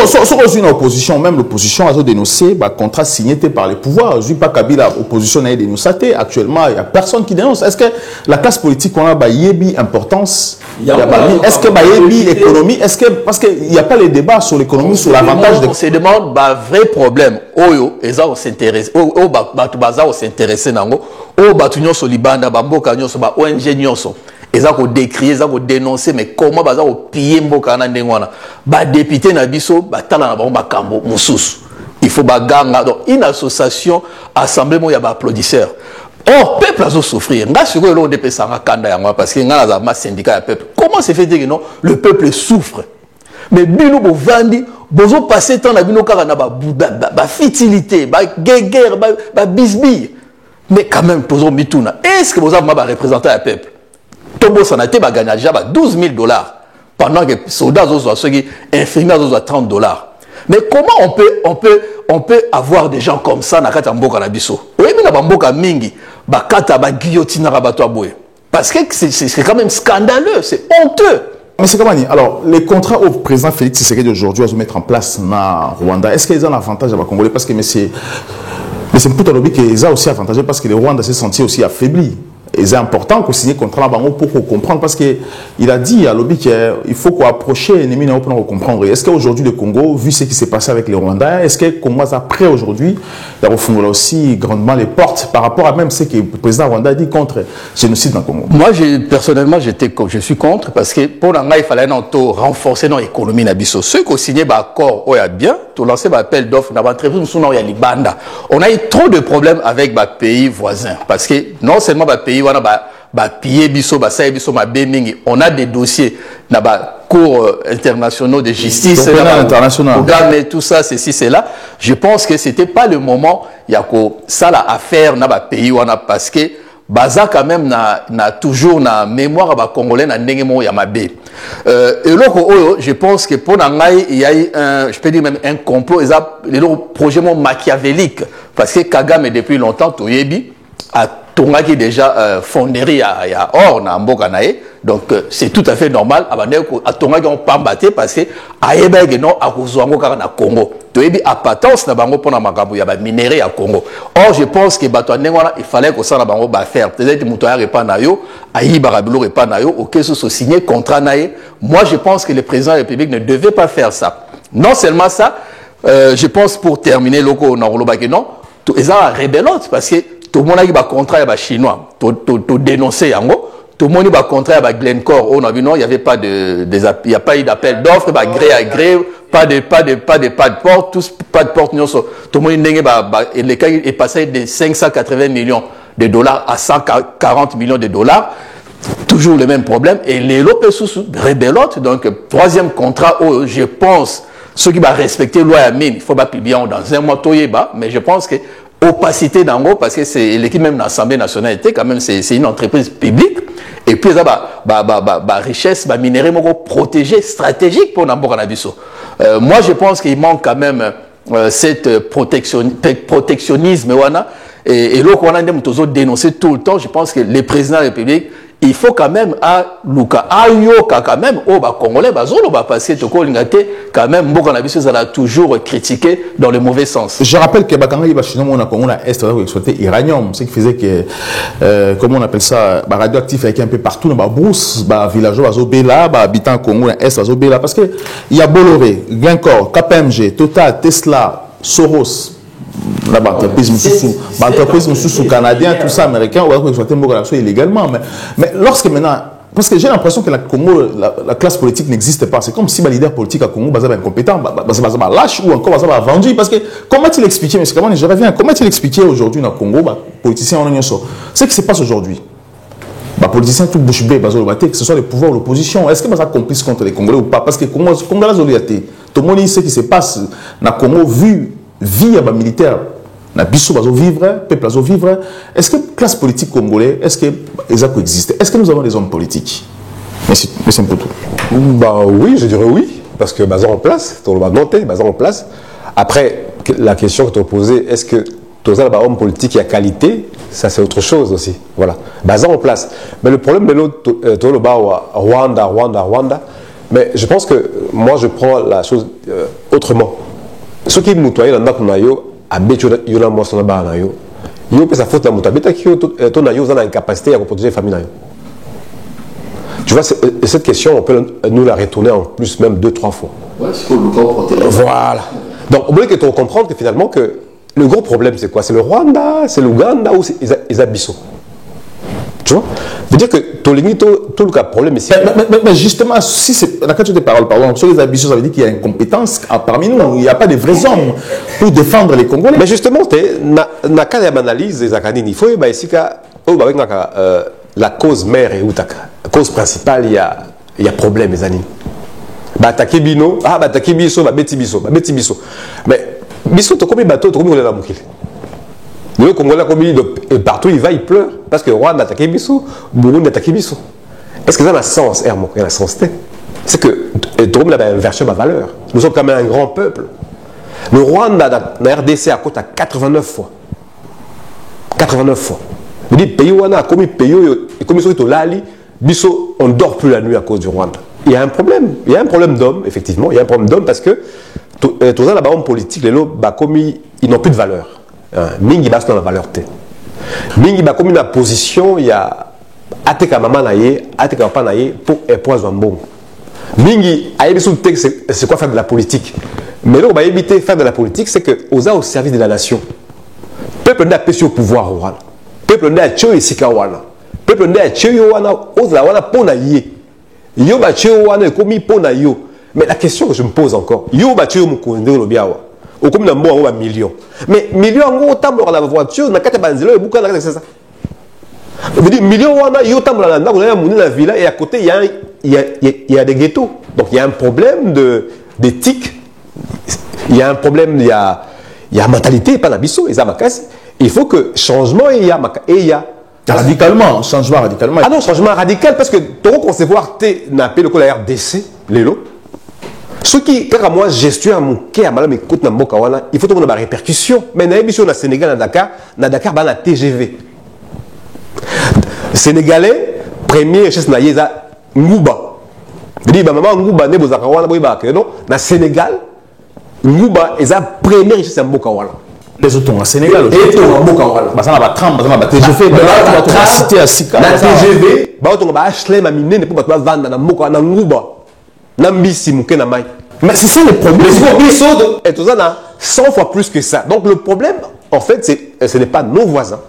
une opposition, même l'opposition a dénoncé le contrat signé par les pouvoirs. Je ne dis pas Kabila, l'opposition a dénoncé. Actuellement, il n'y a personne qui dénonce. Est-ce que la classe politique, on a une importance? Est-ce que l'économie, est-ce que, parce qu'il n'y a pas les débats sur l'économie, sur l'avantage de... On se demande, vrai problème, Oyo, Eza, on s'intéresse, on s'intéresse, Batu Nyonso Libanda, Bamboka Nyonso, ONG Nyonso, Eza, on décrit, Eza, on dénoncer, mais comment Baza, on piller Mboka Nandengwana, député Nabiso, Tala Nabamba Kambo, Moussous. Il faut baganga, donc une association, assemblée, il y a des applaudisseurs. Or, le peuple a souffrir. Parce que syndicat peuple. Comment c'est fait que non, le peuple souffre? Mais Bino Bovandi, Bozo passé temps, Bino Karana, futilité, guerre, bisbille. Mais quand même, Bozo Mitouna, est-ce que vous avez représenté le peuple? Tombo Sanate va gagner déjà 12 000 $. Pendant que les soldats ont ceux qui infirmiers ont 30 $. Mais comment on peut avoir des gens comme ça dans la Mboka Nabiso? Oui, mais dans Mboka Mingi, guillotine parce que c'est quand même scandaleux, c'est honteux. Mais c'est comment dire? Alors, les contrats au président Félix Tshisekedi aujourd'hui à se mettre en place dans Rwanda, est-ce qu'ils ont un avantage à la Congolais? Parce que c'est pour lobby qu'ils ont aussi avantagé parce que le Rwanda s'est senti aussi affaibli. Et c'est important qu'on signe contrat pour comprendre parce qu'il a dit à lobby qu'il faut qu'on approche l'ennemi pour comprendre. Est-ce qu'aujourd'hui le Congo, vu ce qui s'est passé avec les Rwandais, est-ce que commence après aujourd'hui à refonder aussi grandement les portes par rapport à même ce que le président Rwanda a dit contre le génocide dans le Congo? Moi, personnellement, je suis contre parce que pour l'Anga, il fallait renforcer notre économie. Ceux qui ont signé l'accord, il y a bien, tout lancé l'appel d'offres, on a eu trop de problèmes avec les pays voisins parce que non seulement les pays on a des dossiers dans les cours internationaux de justice, tout ça, ceci, cela. Je pense que ce n'était pas le moment, il y a ça à faire dans les pays parce que Baza quand même n'a toujours na mémoire à Congolais na ndengemo ya mabe. Et je pense que pour Nangai il y a eu je peux dire même un complot, le projet machiavélique parce que Kagame depuis longtemps Toyebi a tongaki déjà fonderie ya or na mboka na ye. Donc c'est tout à fait normal a tongaki on pambaté parce que ayeba ke non akozwango kaka na Congo. Toyebi appétence na bango pona makambo ya ba minerai ya Congo. Or je pense que bato ndengwana il fallait que ça na bango ba faire. Peut-être muto ya repa na yo, ayiba rabilo repa na yo, OK so signer contrat na ye. Moi je pense que le président de la République ne devait pas faire ça. Non seulement ça, je pense pour terminer loko na roloba ke non, ils ont rébelote parce que tout le monde a eu un contrat avec les Chinois, tout dénoncé yango. Tout le monde a eu un contrat avec Glencore. On a vu non, il n'y avait pas il y a pas eu d'appel d'offres, gré à gré, pas de porte, tous pas de porte. Tout le monde les cas est passé de 580 millions de dollars à 140 millions de dollars. Toujours le même problème. Et les lopes sous rébelote. Donc troisième contrat, je pense, ceux qui vont respecter loi à mine, il faut pas publier dans un mois toyeba, mais je pense que opacité d'ango parce que c'est l'équipe même de l'Assemblée nationale était quand même c'est une entreprise publique et puis ça richesse minerai protégée stratégique pour n'importe Nabiso. Moi je pense qu'il manque quand même cette protectionnisme et là qu'on a dénoncé tout le temps. Je pense que les présidents de la République il faut quand même à Luka Ayoka quand même au Congolais bazolo parce que toko lingate quand même beaucoup na biso ça a toujours critiqué dans le mauvais sens. Je rappelle que bakanga iba chinois na Congo na est va exploiter uranium, ce qui faisait que comment on appelle ça radioactif avec un peu partout dans ba brousse ba villageois bazo bela ba habitants Congo na est bazo bela parce que il y a Bolloré, Glencore, KPMG, Total, Tesla, Soros l'entreprise sous canadien, tout ça, américain, on va exploiter illégalement. Mais lorsque maintenant, parce que j'ai l'impression que la classe politique n'existe pas. C'est comme si les leaders politiques à Congo sont incompétents, lâches ou encore vendus. Parce que comment il expliquait, mais je reviens, comment il expliquait aujourd'hui dans le Congo, politiciens en union, ce qui se passe aujourd'hui. Les politiciens tout bouche bée, que ce soit le pouvoir ou l'opposition, est-ce que ça complice contre les Congolais ou pas? Parce que le Congo, tout le monde dit ce qui se passe dans le Congo, vu vie militaire, na biso bazo vivre, peuple bazo vivre. Est-ce que la classe politique congolaise, est-ce que ça existe? Est-ce que nous avons des hommes politiques? Merci un peu tout. Bah oui, je dirais oui, parce que basant en place, on va noter, basant en place. Après, la question que tu as posée, est-ce que tous les hommes politiques à qualité, ça c'est autre chose aussi. Voilà, basant en place. Mais le problème de l'autre, Rwanda, mais je pense que moi je prends la chose autrement. Ce qui est moutoyé dans le a yona mosso na bana yo peut sa faute la mutabeta qui ton ayo a incapacité à protéger la famille. Tu vois cette question on peut nous la retourner en plus même 2-3 fois. Ouais, c'est pour le corps protéger. Voilà. Donc on veut que tu comprendre que finalement que le gros problème c'est quoi? C'est le Rwanda, c'est l'Ouganda ou c'est les Abisso. Tu vois? Veut dire que tout le cas problème ici. Mais justement, si c'est la question des paroles, pardon, sur les abysses, ça veut dire qu'il y a une compétence parmi nous. Il n'y a pas de vrais hommes pour défendre les Congolais. Mais justement, na cas d'analyse des Akanini, il faut ici la cause mère et la cause principale, il y a problème les animaux. Bataki bino, bataki biso, beti biso. Mais biso to komi bateau, to komi la mukile. Le Congolais, partout il va, il pleure. Parce que Rwanda a attaqué Bissou, Burundi a attaqué Bissou. Est-ce que ça a un sens, Hermo? Il y a un sens. C'est que tout le monde a inversé ma valeur. Nous sommes quand même un grand peuple. Le Rwanda, la RDC, a coûté 89 fois. 89 fois. Je dis, pays Rwanda, comme pays, comme ils sont là, Bissou, on ne dort plus la nuit à cause du Rwanda. Il y a un problème. Il y a un problème d'homme, effectivement. Il y a un problème d'homme parce que tous les hommes politiques, les lots, ils n'ont plus de valeur. Mingi bas dans la valeur T. Mingi ba comme une position, il y a ateka maman naie, ateka papa naie pour époise en bon. Mingi aïe sous texte c'est quoi faire de la politique. Mais là on va éviter faire de la politique, c'est que aux au service de la nation. Peuple n'a pas au pouvoir wana. Peuple n'a tcho isika wana. Peuple n'a tcho wana aux la wana pona yé. Yo ba tcho wana komi pona yo. Mais la question que je me pose encore, yo ba tcho mukonde lo biawa. Au comme un bon million. Mais million en gros, table dans la voiture, na kata banzelo et boucan c'est ça. On dit million wana yo table dans la villa et à côté il y a des ghettos. Donc il y a un problème d'éthique. Il y a un problème il y a mentalité pas l'abisso et il faut que changement il y a radicalement, changement radicalement. Ah non, changement radical parce que ton concevoir t'es n'a pas le coup la RDC les lots. Ce qui, quand moi, gestion à mon cœur, il faut que des répercussions. Mais dans l'émission au Sénégal, à Dakar, na TGV. Sénégalais, première richesse na yeza Ngouba. Dit bah maman Ngouba ne bozaka wana boyba que non na Sénégal Ngouba est la première richesse mboka wana. Les autres au Sénégal et to mboka wana. Bah ça na ba tram, ça na ba TGV, ba cité à Sika. Na TGV, ba to ba HLM amine ne pour ba vendre na mboka na Ngouba. Na mbisi muke na mai. Mais c'est ça le problème. Et tout ça a 100 fois plus que ça. Donc le problème, en fait, ce n'est pas nos voisins.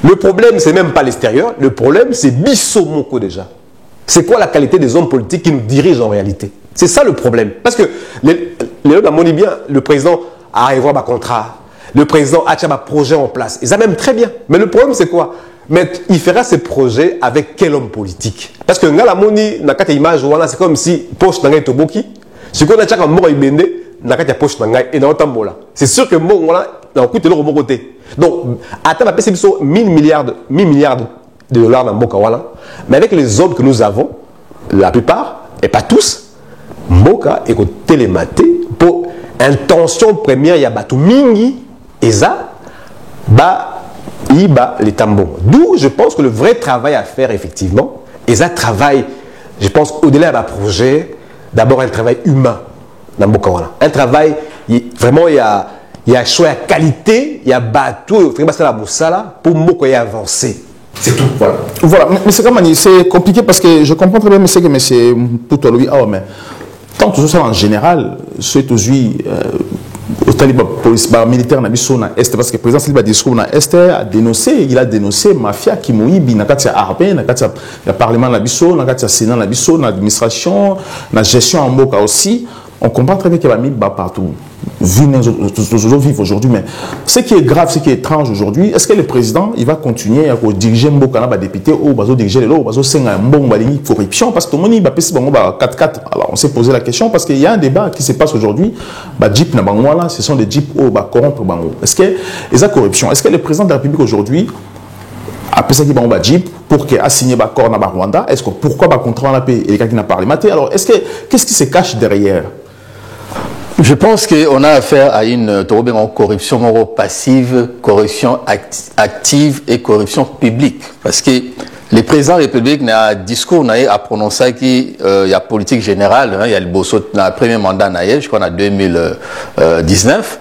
Le problème, c'est même pas l'extérieur. Le problème, c'est Bisso Moko déjà. C'est quoi la qualité des hommes politiques qui nous dirigent en réalité? C'est ça le problème. Parce que, les gens dit bien, le président a arrivé à un contrat. Le président a un projet en place. Et ça même très bien. Mais le problème, c'est quoi? Mais il fera ses projets avec quel homme politique? Parce que la moni, c'est comme si poche n'a toboki. Ce qu'on a déjà comme mort ibende, n'a qu'à poche n'angai et dans tambola. C'est sûr que mon voilà, dans coûte le côté. Donc, à ta c'est 1000 milliards de dollars dans Mboka wala. Mais avec les hommes que nous avons, la plupart et pas tous, Mboka est télématé pour intention première ya batu mingi et ça ba iba les tambons. D'où je pense que le vrai travail à faire effectivement, et ça travail, je pense au-delà d'un projet. D'abord, un travail humain dans Bokawana. Un travail, vraiment, il y a choix à qualité, il y a bateau, il faut la boussala pour Mokoya avancer. C'est tout. Voilà. Voilà. Mais c'est compliqué parce que je comprends très bien, mais c'est que c'est pour toi, lui, mais tant que ça en général, c'est aujourd'hui, au talibans police militaire na biso na est parce que le président Siliba discours na est a dénoncé, il a dénoncé mafia qui moyibi na kati ya armée, na kati ya parlement na biso, na kati ya sénat na biso, na administration, na gestion en Mboka aussi. On comprend très bien qu'il y a mis partout. Vu nos vivre aujourd'hui, mais ce qui est grave, ce qui est étrange aujourd'hui, est-ce que le président il va continuer à diriger Mboka na ba député ou bazo diriger les lots, bazo senga mbongo balingi corruption parce que tout le monde va passer bango ba 4-4. Alors on s'est posé la question parce qu'il y a un débat qui se passe aujourd'hui, ba jeep na bango là, ce sont des jeeps ou ba corrompre bango. Est-ce que la corruption, est-ce que le président de la République aujourd'hui après ça qui bango ba jeep pour qu'il a signé ba corps na ba Rwanda, est-ce que pourquoi ba contrat na paix et quelqu'un qui n'a pas parlé. Alors est-ce que qu'est-ce qui se cache derrière? Je pense qu'on a affaire à une corruption passive, corruption active et corruption publique. Parce que le président de la République n'a un discours à prononcer qu'il y a politique générale, il y a le Bosso dans le premier mandat, je crois en 2019.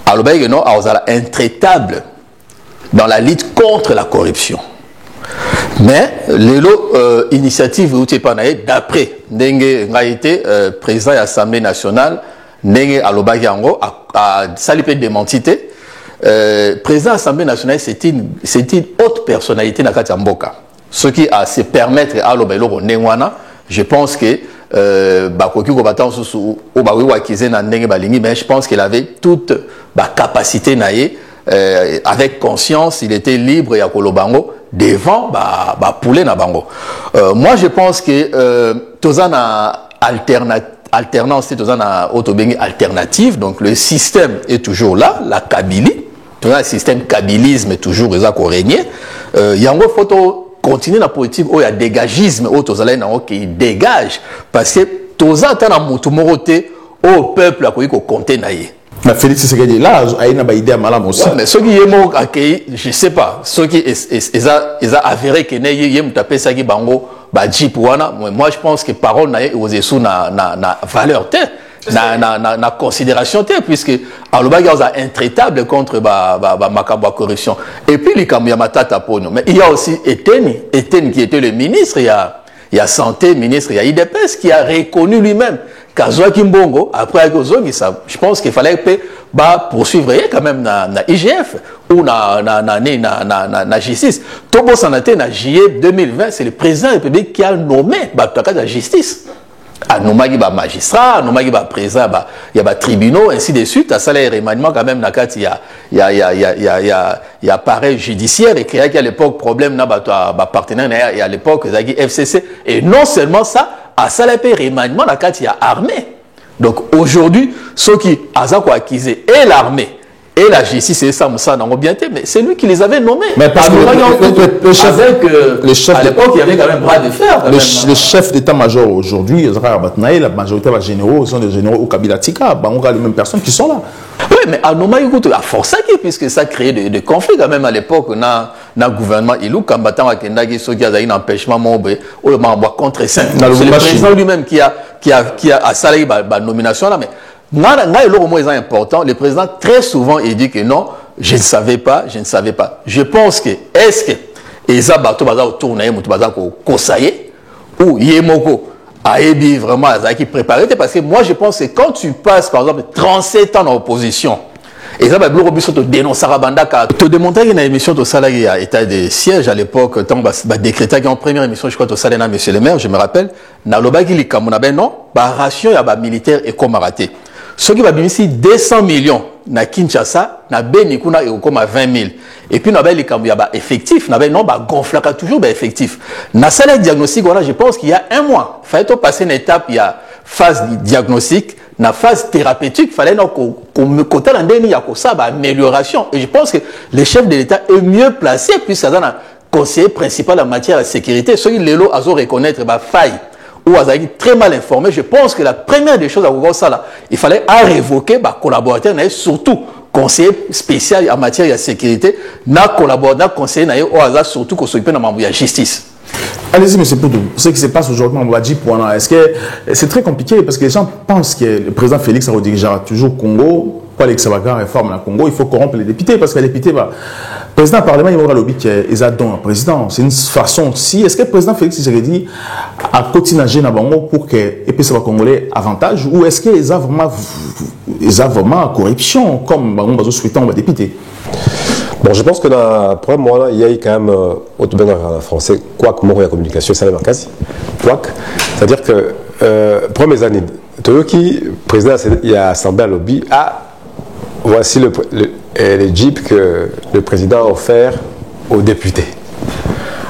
Alors, il y a intraitable dans la lutte contre la corruption. Mais l'initiative d'après Ndenge a été président de l'Assemblée nationale, Ndenge Alobaki Yango a salipé démentité. Président de l'Assemblée nationale, c'est une haute personnalité dans la Mboka. Ce qui a se permettre à l'Obelo Nengwana, je pense que mais je pense qu'il avait toute la capacité avec conscience, il était libre et à Kolobango devant poulet na bango. Moi je pense que tozana alternance c'est tozana autobengi alternative, donc le système est toujours là, la Kabylie, tozana le système kabylisme est toujours régné. Yango photo continuer la politique où il y a dégagisme où tozala na qui dégage parce que tozana tana mutu moroté au peuple a ko compter naie. Mais Félix Tshisekedi là, il y a une idée malade aussi. Mais ceux qui sont accueillis, je ne sais pas, ceux qui ont avéré que ils ont tapé ça qui bango, jeep wana. Moi je pense que parole n'a pas na valeur na considération puisque alobaki a intraitable contre ma corruption. Et puis les Kamyamatata Pono. Mais il y a aussi Etienne qui était le ministre, il y a santé, ministre, il y a IDPS qui a reconnu lui-même Kazoa Kimbongo, après je pense qu'il fallait poursuivre quand même na IGF ou na justice. Tobo Sanate na juillet 2020, c'est le président de la République qui a nommé la justice. A nommé les magistrats, a nommé les présidents, il y a des tribunaux, ainsi de suite. À ça, les remaniements quand même, il y a appareil judiciaire et qu'il y a à l'époque problème dans partenaire et à l'époque FCC. Et non seulement ça, à ça, les remaniements, il y a armée. Donc aujourd'hui, ceux qui ont acquisé et l'armée et la justice, c'est ça, mais c'est lui qui les avait nommés. Mais parce que le chef à l'époque, il y avait quand même bras de fer. Le chef d'état-major aujourd'hui, la majorité des généraux sont des généraux au Kabila Tika, les mêmes personnes qui sont là. Oui, mais à Noma, écoute, à force puisque ça crée des conflits quand même à l'époque, on a un gouvernement, il ou combattant avec un empêchement contre 5. C'est le président lui-même qui a salé la nomination là, mais le mot est important. Le président très souvent il dit que non, je ne savais pas. Je pense que est-ce que Eza Bato Baza tourné Mutu Baza Kosaye ou Yemoko a été vraiment qui préparé parce que moi je pense que quand tu passes par exemple 37 ans en opposition et ça va bloquer biso te dénoncer Rabandaka te démontrer une émission de salarié à état de siège à l'époque tant bah décrété en première émission je crois au salaire monsieur le maire je me rappelle na lobaki li kamuna ben non ba ration ya ba militaire et comme raté ce qui va bien ici 200 millions na Kinshasa na Beni kuna et comme à 20 000 et puis na ba li kamu ya ba effectif na ba non ba gonflaka toujours ba effectif na salaire diagnostic voilà je pense qu'il y a un mois fallait passer une étape il y a phase diagnostic na phase thérapeutique fallait non qu'on côté l'andeni ya ko ça ba amélioration et je pense que le chef de l'État est mieux placé puisque ça un conseiller principal en matière de sécurité ceux qui l'élo à reconnaître ba faille ou à très mal informé je pense que la première des choses à voir ça là il fallait révoquer ba collaborateur mais surtout conseiller spécial en matière de sécurité na collaborateur conseiller na au hasard surtout qu'on s'occupe de la justice. Allez-y, M. Poudou. Ce qui se passe aujourd'hui en Wadji, est-ce que c'est très compliqué parce que les gens pensent que le président Félix redirigera toujours Congo, pas les Xabaga réforme le Congo, il faut corrompre les députés parce que les députés, le président du Parlement, il aura lobby qu'ils a don un président. C'est une façon aussi. Est-ce que le président Félix Tshisekedi a continué à Bango pour que les Congolais avantage ou est-ce qu'ils ont vraiment corruption comme Bango souhaitant les députés? Bon, je pense que dans le problème, moi, il y a eu quand même, au tout bien en français, quoi que moi, la communication, ça quasi. C'est-à-dire que, premières années, Toyoki, président, il a assemblé à lobby, voici les jeeps que le président a offert aux députés.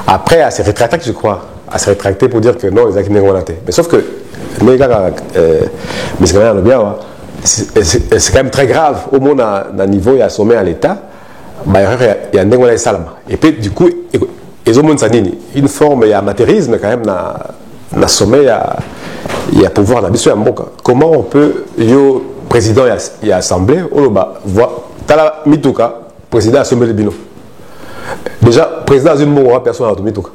Après, elle s'est rétractée, je crois. Elle s'est rétractée pour dire que non, ils ont quitté Ngolaté. Mais sauf que, mais c'est quand même très grave. Au moins, à niveau, il y a sommet à l'État. Il y a un dégoût salama et puis du coup ils ont une forme il y a amateurisme quand même na sommet il y a pouvoir na biso ya mboka comment on peut yo président il y a assemblée oloba voit tala mituka président assemblée de bino déjà président une bonne personne à mituka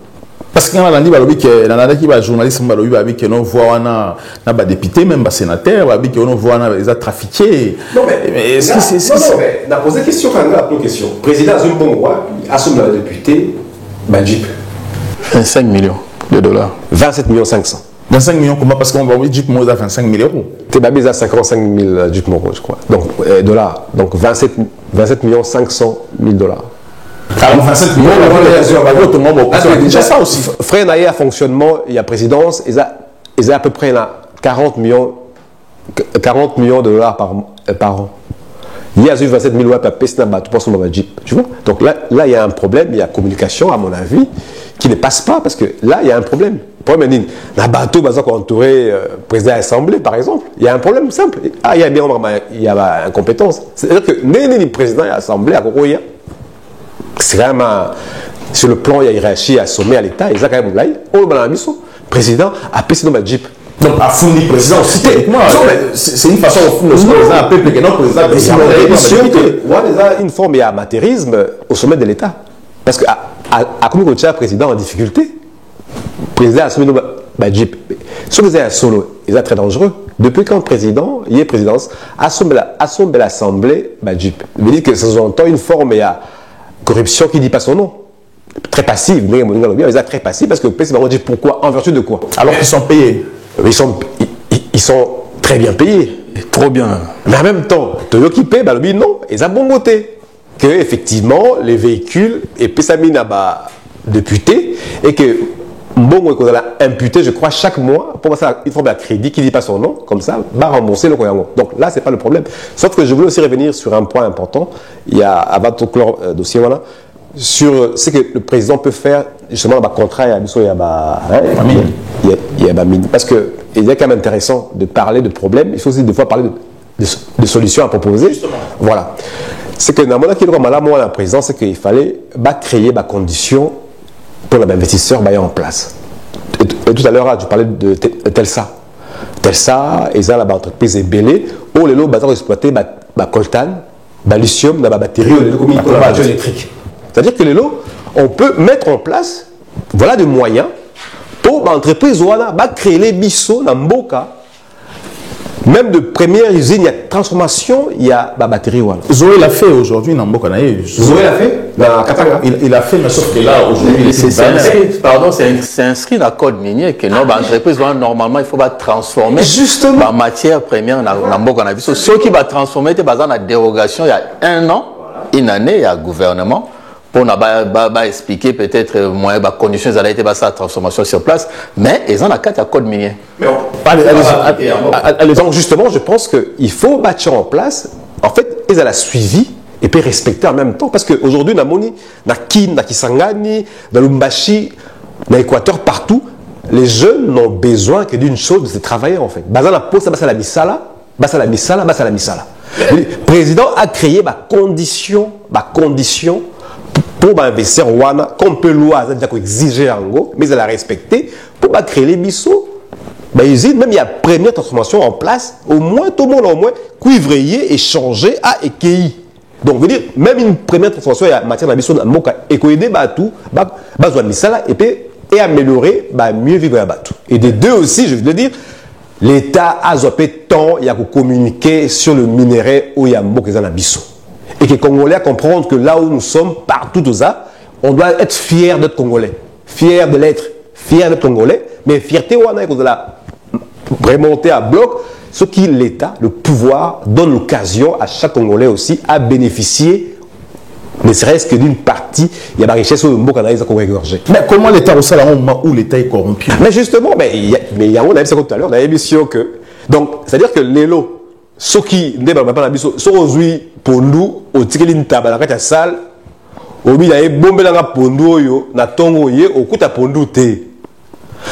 parce que quand on dit balobi que nana qui va journaliste balobi babi que non voit na ba député même ba sénateur babi que on voit na les trafiqués non mais c'est mais n'a posé question quand même une question président une bonne roi assume la député ba jeep 25 millions de dollars 27 millions 500 25 millions comment parce qu'on va oui jeep moi à 25 000 euros t'es babi à 55 000 jeep moi je crois donc dollars donc 27 millions 500 000 dollars. Alors, 27 millions, ça aussi. Frère Naïe à fonctionnement, il y a présidence, ils ont à peu près là, 40 millions de dollars par an. Il y a 27 000 dollars par personne, tu penses que c'est Jeep. Tu vois? Donc là, il y a un problème, il y a communication, à mon avis, qui ne passe pas parce que là, il y a un problème. Le problème est un bateau entouré président de l'Assemblée, par exemple. Il y a un problème simple. Ah, il y a bien incompétence. C'est-à-dire que ni président de l'Assemblée à Kourouya, c'est quand même sur le plan, il y a hiérarchie à sommet à l'État, ils ont quand même là, le président a payé dans ma Jeep. Donc, à fond du président aussi, techniquement, c'est une façon de fondre le président à peuple que non président. Il y a une forme d'amateurisme au sommet de l'État. Parce que, à combien de président en difficulté, le président a soumis ma Jeep. Si vous êtes solo, il est très dangereux. Depuis quand le président, il est présidence, assemble l'Assemblée, ma Jeep. Il veut dire que ça entend une forme, il y a corruption qui ne dit pas son nom. Très passive, mais ils sont très passifs parce que le président dit pourquoi, en vertu de quoi? Alors qu'ils sont payés. Ils sont très bien payés. Trop bien. Mais en même temps, Toyo qui paye, non, ils ont bon côté. Que effectivement, les véhicules, et puis ça mine à député, et que bon, qu'on a imputé, je crois, chaque mois, pour ça, une forme de crédit qui ne dit pas son nom, comme ça, va rembourser le Koyango. Donc là, ce n'est pas le problème. Sauf que je voulais aussi revenir sur un point important. Il y a, avant tout le dossier, voilà, sur ce que le président peut faire, justement, dans le contrat, il y a mine. Parce qu'il est quand même intéressant de parler de problèmes. Il faut aussi des fois parler de solutions à proposer. Justement. Voilà. C'est que dans le moment la présidence, c'est qu'il fallait créer des conditions pour l'investisseur en place. Et tout à l'heure, tu parlais de Telsa. Telsa, ils ont l'entreprise est belée, où les lots exploités coltan, lithium, dans la batterie, comme la voiture électrique. C'est-à-dire que on peut mettre en place voilà des moyens pour l'entreprise créer les bisous dans Mboka. Même de première usine, il y a transformation, il y a la batterie. Zoé l'a fait aujourd'hui dans Mboka. Zoé l'a fait dans Katanga. Il a fait, mais sauf que là, aujourd'hui, c'est inscrit dans le code minier que l'entreprise, normalement, il faut transformer la matière première dans Mboka. Ceux qui vont transformer, c'est dans la dérogation il y a 1 an, une année, il y a le gouvernement. Pour expliquer peut-être les conditions de la transformation sur place, mais ils ont la carte à code minier. Donc justement, je pense qu'il faut bâtir en place, en fait, ils ont la suivi et puis respecter en même temps. Parce qu'aujourd'hui, dans Moni, dans Kin, dans Kisangani, dans Lumbashi, dans l'Équateur, partout, les jeunes n'ont besoin que d'une chose, de travailler en fait. Bazan la pose, basa la misala. Le président a créé ma condition pour investir comme peut loi exiger en gros, mais elle a respecté pour créer les bisous. Usine, même il y a première transformation en place, au moins tout le monde au moins cuivrier, échanger à EKI. Donc veut dire même une première transformation il y a matière d'ambition dans Moka et aider tout besoin de ça et améliorer mieux vivre à Batou. Et des deux aussi, je veux dire, l'État a zopé temps il y a pour communiquer sur le minerai où il y a Moka dans l'ambition. Et que les Congolais comprennent que là où nous sommes, partout tout ça, on doit être fiers d'être Congolais. Fiers de l'être, fiers d'être Congolais. Mais fierté, on a la remonter à bloc, ce qui l'État, le pouvoir, donne l'occasion à chaque Congolais aussi à bénéficier, ne serait-ce que d'une partie, il y a la richesse où le mot canadien est regorgé. Mais comment l'État au sein moment où l'État est corrompu? Mais justement, il y a on a vu ça tout à l'heure, on a émission que. Donc, c'est-à-dire que l'élo, ceux qui ne débattent pas sont aujourd'hui pour nous, au tikelin taba, dans la salle, au milieu, il y a bombé dans la pondo, na tongo, au coup, ta pondo té.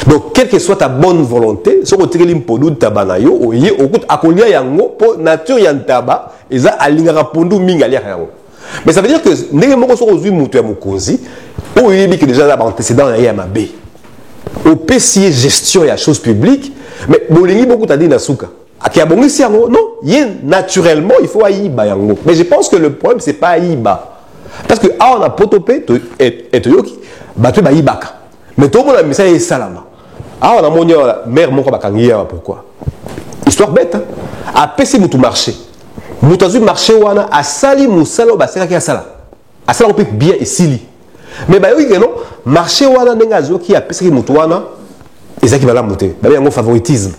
Donc, quelle que soit ta bonne volonté, si on tire pondo taba na yo, au coup, à coller yango, pour nature yan taba, et ça, à l'ingara pondo mingalia yango. Mais ça veut dire que, n'est-ce pas aujourd'hui, moutou ya moukozi, où il y a déjà l'antécédent ya mabé. Au PCI gestion et à choses publiques, mais bolingi beaucoup t'as dit nasuka. Non, naturellement, il faut aïba yango. Mais je pense que le problème, c'est pas aïba. Parce que, on a potopé, et toyoki, battu baïbaka. Mais tout le monde a mis ça et salama. On a mon mère, mon kabakangia, pourquoi? Histoire bête, hein. Après, si vous marché, vous avez marché, à sali, moussalo, basera qui a sala. À sala, on peut bien et sili. Mais bah oui, non, marché, qui a pesé moutouana, et ça qui va la monter. Bah, il y a un favoritisme.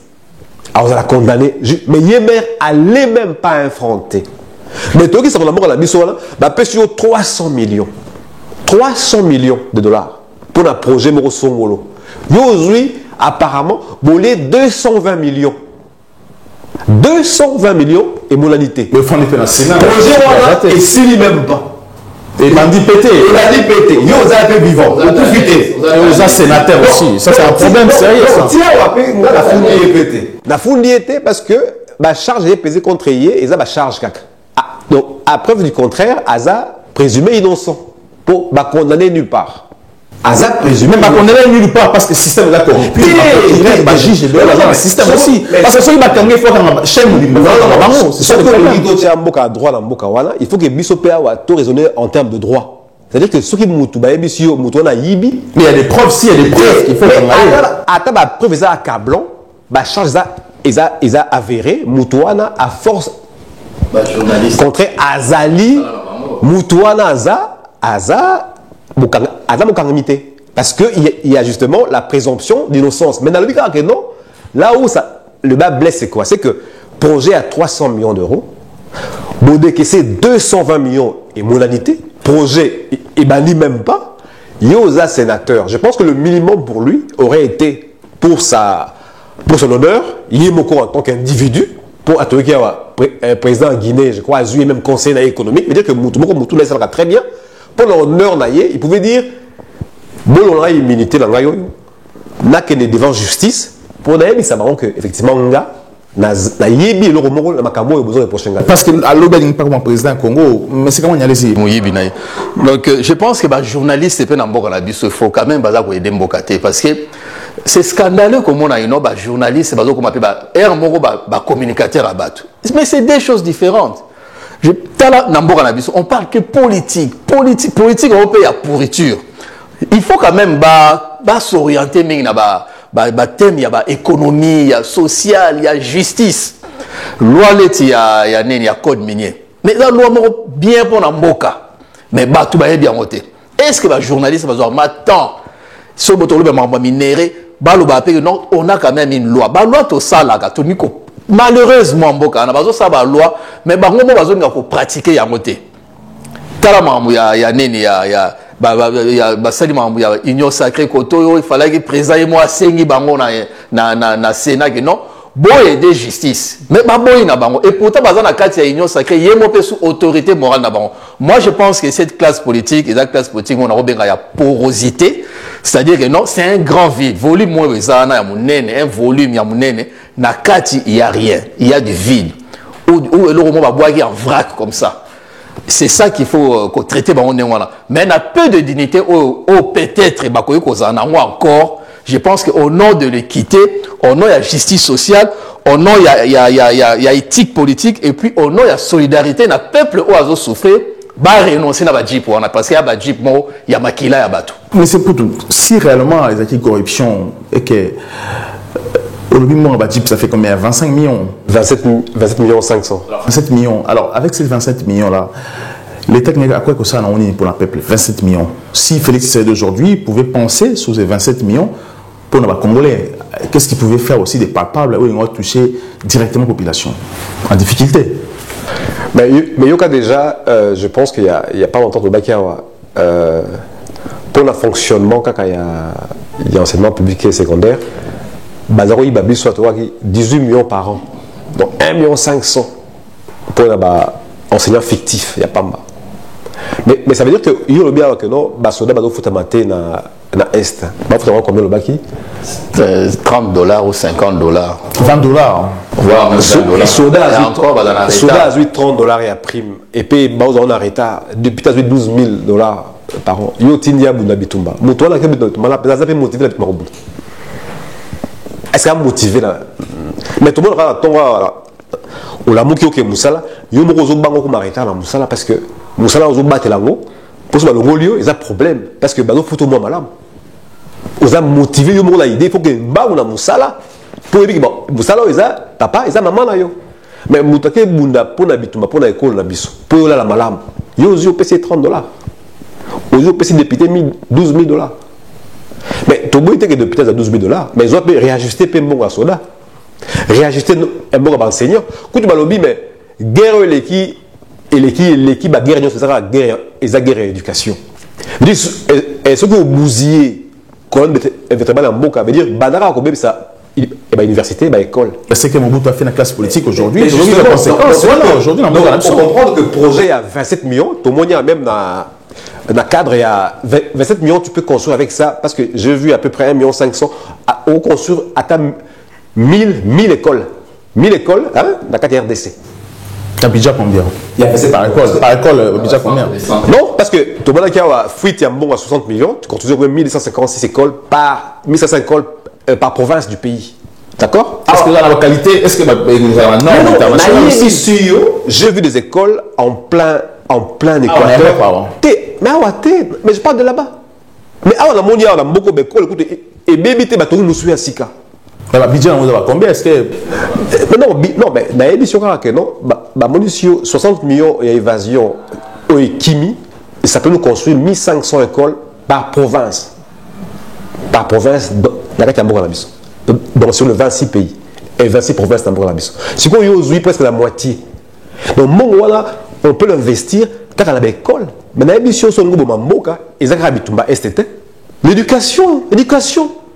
Alors, on a condamné. Mais Yémer allait même pas affronter. Mais toi qui s'en va la mission là, bah, peut sur 300 millions. 300 millions de dollars pour un projet Moro Songolo. Aujourd'hui, apparemment, volé 220 millions. 220 millions et monalité. Le fonds est dans le Sénat. Projet et s'il même pas. Et bandit pété. Il a dit pété. Yo, vous avez fait vivant. Vous profitez. Vous êtes sénateur aussi. Ça, c'est un problème sérieux. Tiens, on va payer la fouille est pété. La fouille était parce que la charge est pesée contre Yé et ça va charge caca. Donc, à preuve du contraire, Aza présumé innocent pour condamner nulle part. Aza présumé. Mais condamner nulle part parce que le système est là corrompu. Il va juger de l'argent le système aussi. Parce que ceux qui va terminer, il faut qu'on chaîne. C'est ça que il faut que Bissopéa soit tout raisonné en termes de droit. C'est-à-dire que ceux qui moutou, mais il y a des preuves, si il y a des preuves qu'il faut qu'on aille. Attends, la preuve est accablant, la charge est avérée, moutouana à force contre Azali, moutouana Aza Moukangimité. Parce qu'il y a justement la présomption d'innocence. Mais dans le cas que non, là où le bas blesse, c'est quoi? C'est que projet à 300 millions d'euros, Bodé que c'est 220 millions et monalité, projet, et banni même pas, Yosa sénateur. Je pense que le minimum pour lui aurait été, pour son honneur, Yémoko en tant qu'individu, pour Atoykia, président Guinée, je crois, a eu même conseil économique, mais dire que Moutou laisse très bien. Pour l'honneur, il pouvait dire, bon, on a immunité dans la n'a qu'elle est devant justice, pour d'ailleurs, ça marrant que, effectivement, parce que à l'Aubin, pas comme président Congo, mais c'est comment il y a les donc je pense que les journalistes il faut quand même parce que c'est scandaleux comme on a une journaliste comme communicateur à battre. Mais c'est des choses différentes. On parle que politique, on peut y a pourriture. Il faut quand même s'orienter thème, il y a économie, il y a social, il y a justice. Loi il y a code minier. Mais la loi bien pour la mboka. Mais tout va bien voté. Est-ce que les journalistes vont dire maintenant si on minéré, on a quand même une loi. La loi tout ça là, malheureusement mboka, on a ça la loi, mais on va pratiquer ya voté. Il y a union sacrée koto, il fallait que le président moi sengi bango na Sénat que non. Boy de justice mais boy na bango et pourtant bazan na kati ya union sacrée yemo pe sous autorité morale na bango. Moi je pense que cette classe politique on a robenga ya porosité, c'est-à-dire que non, c'est un grand vide, volume moins bezana ya munene, un volume ya munene na kati il y a rien, il y a du vide où le romo va boire en vrac comme ça. C'est ça qu'il faut traiter bango néwana. Mais na peu de dignité au peut-être bakoyi kozana encore. Je pense qu'au nom de l'équité, au nom de la justice sociale, au nom il y a éthique politique et puis au nom il y a solidarité, le peuple où a souffert, va renoncer à la Jeep parce qu'il y a la Jeep, il y a Makila, il y a Batou. Mais c'est pour tout. Si réellement il y a une corruption et que ça fait combien? 25 millions 27 millions 500. 27 millions. Alors avec ces 27 millions là, l'État a quoi que ça on pour le peuple? 27 millions. Si Félix Tshisekedi aujourd'hui pouvait penser sur ces 27 millions pour les Congolais, qu'est-ce qu'il pouvait faire aussi des palpables où ils vont toucher directement la population en difficulté? Mais Yoka déjà, je pense qu'il n'y a pas longtemps de Bakiawa, pour le fonctionnement, quand il y a enseignement public et secondaire, Bazaro il babli soit 18 millions par an, donc 1 million 500 pour les enseignants fictifs, il n'y a pas mal. Mais ça veut dire que il y a le bien que non, Basoda Bado Foutamate na Est. Basoda combien le baki? $30 ou $50. $20. Voilà, Soda a $30 et à prime. Et puis Baoza on arrête depuis $12 000 par an. Yo Tindia Bunda Bitumba. Moutoua n'a que Bitumba, la ça peut motiver la Bitumba. Est-ce qu'il a motivé là? Mais tout le monde a ton ou la mouki ok Moussala, yo mokozo bango ko marita na Moussala parce que Moussala ozo battre lango pour ça le lieu, ils ont problème parce que bazo photo moi malam. Ils ont motivé yo la idée, il faut que ba ou na Moussala pour dire que Moussala ils a papa, ils a maman na yo. Mais moutake bunda pour na bituma pour na école na biso. Pour la malam. Yo ozo payé $30. Ozo payé député $12 000. Mais tout le monde était député à $12 000, mais ils ont réajusté paiement à soda. Réajuster un bon enseignant. Quand tu vas lobby, mais guerre l'équipe a guerre, c'est ça, guerre et la guerre éducation. Et ce que vous bousillez, quand même, en boca, veut dire, Badara, comme ça, université, école. C'est que Mobutu a fait la classe politique aujourd'hui. Aujourd'hui, on comprend que le projet a 27 millions, tout le monde a même dans le cadre, il y a 27 millions, tu peux construire avec ça, parce que j'ai vu à peu près 1 500 000, on construire à ta 1000 écoles. 1000 écoles, hein, dans la RDC. Abidjan combien? Il y a par école, Abidjan combien? Non, parce que tout le monde qui a fuite à 60 millions, tu construis 1156 écoles par 1500 écoles par province du pays. D'accord? Est-ce que dans la localité, est-ce que nous avons un non, j'ai vu des écoles en plein Équateur. Mais je parle de là-bas. Mais on a beaucoup d'écoles, et bébé, tu nous suivre à Sika. Abidjan, vous avez combien? Est-ce que. Non, mais dans l'édition, non, 60 millions d'évasion au Kimi, et ça peut nous construire 1500 écoles par province. Par province, dans donc sur le 26 pays. Et 26 provinces dans la mission. C'est qu'on y a presque la moitié. Donc, on peut l'investir dans l'école. Mais dans l'émission, l'éducation,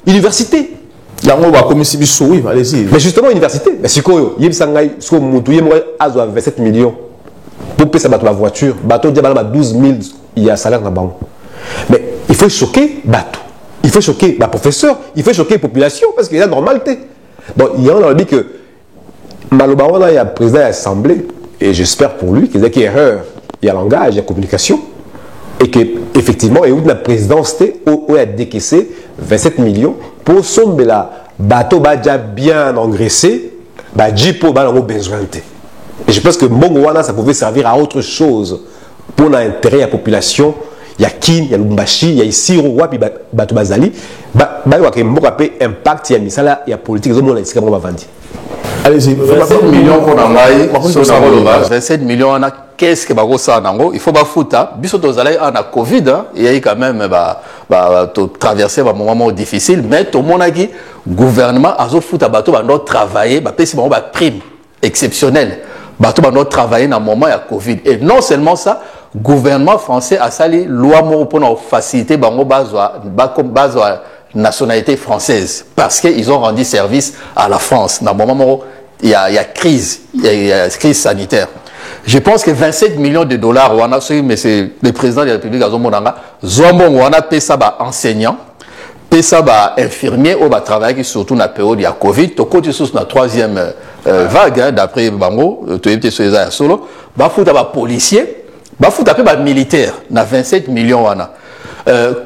université. Là, on va commencer à oui, allez-y. Mais justement, université. Mais c'est quoi? Il y a 27 millions pour payer la voiture. Bateau, il y a 12 000, il y a un salaire dans la banque. Mais il faut choquer Bateau. Il faut choquer les professeurs. Il faut choquer la population parce qu'il y a la normalité. Donc, il y a dit que Malobawana, il y a le président de l'Assemblée, et j'espère pour lui qu'il y a une erreur. Il y a langage, il y a communication. Et qu'effectivement, il y a la présidence où a décaissé 27 millions pour sommer la bateau déjà bien engraissé, Jipo a besoin. Et je pense que Mbongo ça pouvait servir à autre chose pour l'intérêt de la population. Il y a Kin, il y a Lumbashi, il y a Isiro, Wapi, Batu Bazali. Il y a impact, il y a Misala, il y a politique, il y a ici vendre. Allez-y, 27 millions pour Nangaï, 27 millions, qu'est-ce que ça nango? Il faut pas foutre. Biso tozalai en a Covid, il y a quand même traverser un moment difficile, mais tout le monde a dit gouvernement a foutu bateau va travailler, ba pesi ba prime exceptionnelle. Bateau va travailler dans le moment de Covid. Et non seulement ça, le gouvernement français a sali loi pour faciliter la nationalité française. Parce qu'ils ont rendu service à la France. Dans le moment où il y a crise, il y a crise sanitaire. Je pense que 27 millions de dollars, mais c'est le président de la République, Zombon, on a payé ça à enseignants. Ça va infirmier ou va travailler surtout dans la période de Covid. Tu côté sur la troisième vague d'après Bango, tu es sur les solo. Bah foutre ba policier, bah foutre après ba militaire, na 27 millions wana.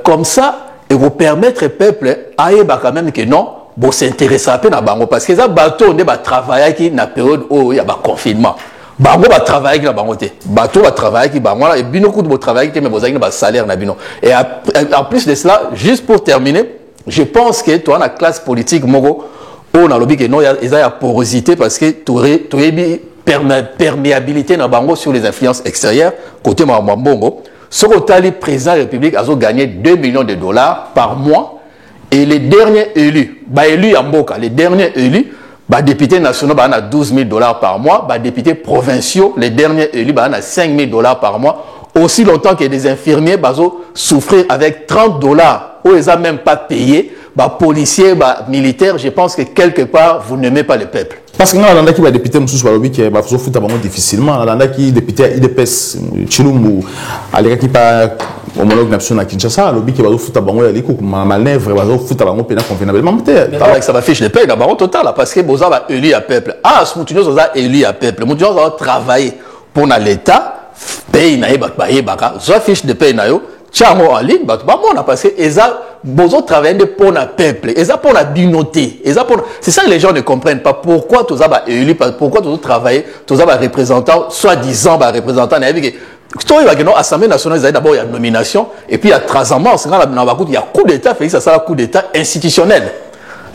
Comme ça, et vous permettre au peuple aille bah quand même que non, bon s'intéresser à peine à Bango parce que ça bateau on est travailler qui na période où il y a ba confinement. Bango va travailler na Bango té. Bateau va travailler qui Bango là et bino coup de travail qui mais vous avez ba salaire na bino. Et en plus de cela, juste pour terminer, je pense que toi, la classe politique, on a lobby que non, il y a porosité parce que tu aurais perméabilité dans Bango sur les influences extérieures. Côté Mambongo, ce que le président de la République a gagné 2 millions de dollars par mois. Et les derniers élus, les derniers élus, députés nationaux, on a 12 000 dollars par mois. Députés provinciaux, les derniers élus, on a 5 000 dollars par mois. Aussi longtemps que des infirmiers souffrir avec 30 dollars. Où ils n'ont même pas payé, policiers, militaires, je pense que quelque part, vous n'aimez pas le peuple. Parce que nous, on a des députés qui sont difficilement. On a des députés IDPS, Chilumbu, qui pas homologue national à Kinshasa, lobby qui va foutre à Bango, il y a manœuvre, va foutre à Bango convenablement. Ça va fiche de paye, d'abord total, parce que vous avez élu à peuple. Ah, ce que vous avez élu à peuple. Vous avez travaillé pour l'État, paye, vous avez fiche de paye, Tchamo en ligne, parce que ils ont besoin de travailler pour le peuple, ils ont pour la communauté, c'est ça que les gens ne comprennent pas. Pourquoi tous les élus, pourquoi tous les travailleurs, tous les représentants, soi-disant représentants, l'Assemblée nationale, d'abord il y a nomination, et puis il y a transhumance, il y a coup d'État, ça un coup d'État institutionnel.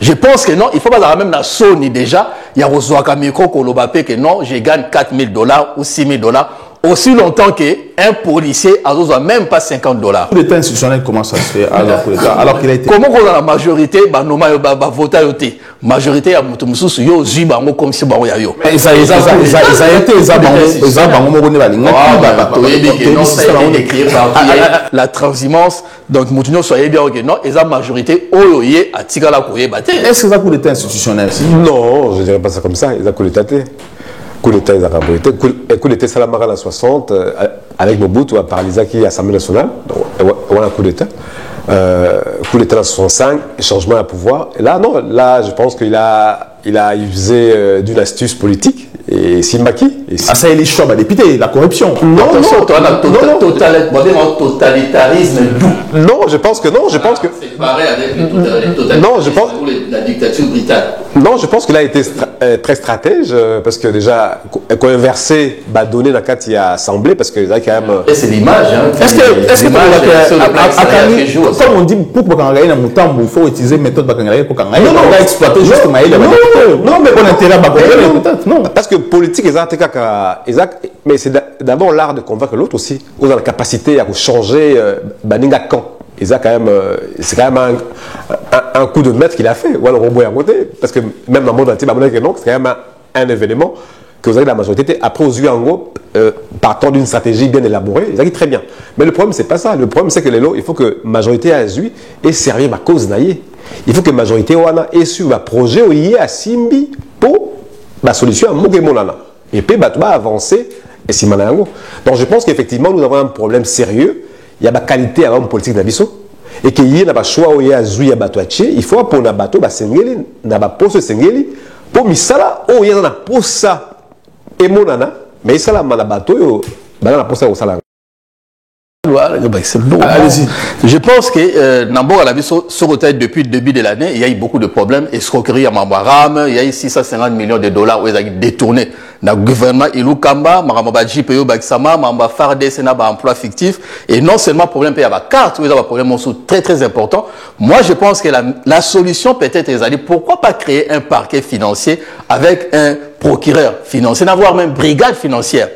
Je pense que non, il faut pas même dans Sony déjà, il y a Rozoaka Miko Kolobapé que non, je gagne 4 000 dollars ou 6 000 dollars. Aussi longtemps qu'un policier n'a même pas 50 dollars. Coup d'État institutionnel, comment ça se fait alors qu'il a été. Comment on a la majorité, voter majorité, il y a Moutoussou, yo, Zubango, comme si Bango ya yo. Ils ont été, la transhumance, donc Moutounio soyez bien, non, ils ont la majorité, Oyoye, à Tigala Koye, est-ce que ça coup d'État institutionnel? Non, je ne dirais pas ça comme ça, ils ont coup d'État. Coup d'État, ils ont rabouté. Coup d'État, Salamara en 60, avec Mobutu, à paralysé qui est l'Assemblée nationale. On a un coup d'État. Coup d'État en 65, changement à pouvoir. Et là, non, là, je pense qu'il a usé d'une astuce politique. Et Simbaki. Ah, ça, il est chaud, député, la corruption. Non, totalitarisme doux. Non, je pense que non, je pense que. C'est pareil avec le totalitarisme. Non, je pense. La dictature britannique. Non, je pense qu'il a été très stratège parce que déjà, quand inversé, donné la carte, il a assemblé parce que il a quand même. Et c'est l'image, hein. Est-ce que comme on dit, pour Bakangaï dans Moutambo, il faut utiliser méthode Bakangaï pour Kangaï. Non, on va exploiter juste Maïl. Non, mais on intérêt à Bakangaï, peut-être. Non. Parce que politique, mais c'est d'abord l'art de convaincre l'autre aussi. Vous avez la capacité à changer Baninga quand. C'est quand même un coup de maître qu'il a fait. Ou alors on à côté. Parce que même dans le monde entier, c'est quand même un événement que vous avez la majorité. Après, aux yeux en gros, partant d'une stratégie bien élaborée, ils arrivent très bien. Mais le problème, c'est pas ça. Le problème, c'est que il faut que la majorité a eu et servir ma cause naïe. Il faut que la majorité ait su un projet à Simbi pour la solution à Mogemonana. Et puis, tu vas avancer. Et si donc, je pense qu'effectivement, nous avons un problème sérieux. Il y a la qualité à l'homme politique d'Abisso. Et qu'il y a un choix où il y a un bateau à il faut pour un bateau, un poste Sengeli, pour Misala, où il y a un poste et monana, mais il y a un bateau, il y a un poste au salaire. Allez-y. Je pense que Nambo a la vie sur depuis le début de l'année, il y a eu beaucoup de problèmes. Escroquerie à Mambaram, il y a eu 650 millions de dollars où ils ont détourné. Dans le gouvernement Ilou Kamba, Maramba JPO Baksama, Maramba Farde, Sénat, emploi fictif. Et non seulement problème payé à la carte, où ils ont un problème très très important. Moi, je pense que la solution peut-être, pourquoi pas créer un parquet financier avec un procureur financier, d'avoir même brigade financière.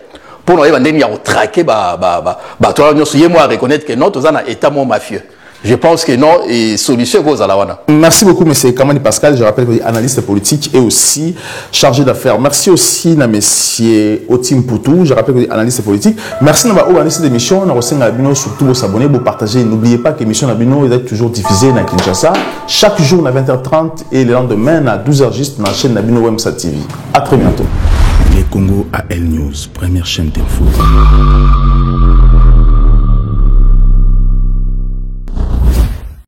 Pour nous, il y a traqué, reconnaître que non, tout ça, est état mafieux. Je pense que non, et solution cause à la wana. Merci beaucoup, M. Kamani Pascal. Je rappelle que vous êtes analyste politique et aussi chargé d'affaires. Merci aussi à M. Otim Poutou. Je rappelle que vous êtes analyste politique. Merci à vous analyste d'émission. On a reçu Nabino, surtout vos abonnés, vous partagez. N'oubliez pas que l'émission Nabino est toujours diffusée dans Kinshasa. Chaque jour à 20h30 et le lendemain à 12h juste dans la chaîne Nabino Wemsa TV. À très bientôt. Les Congo AL News, première chaîne d'info.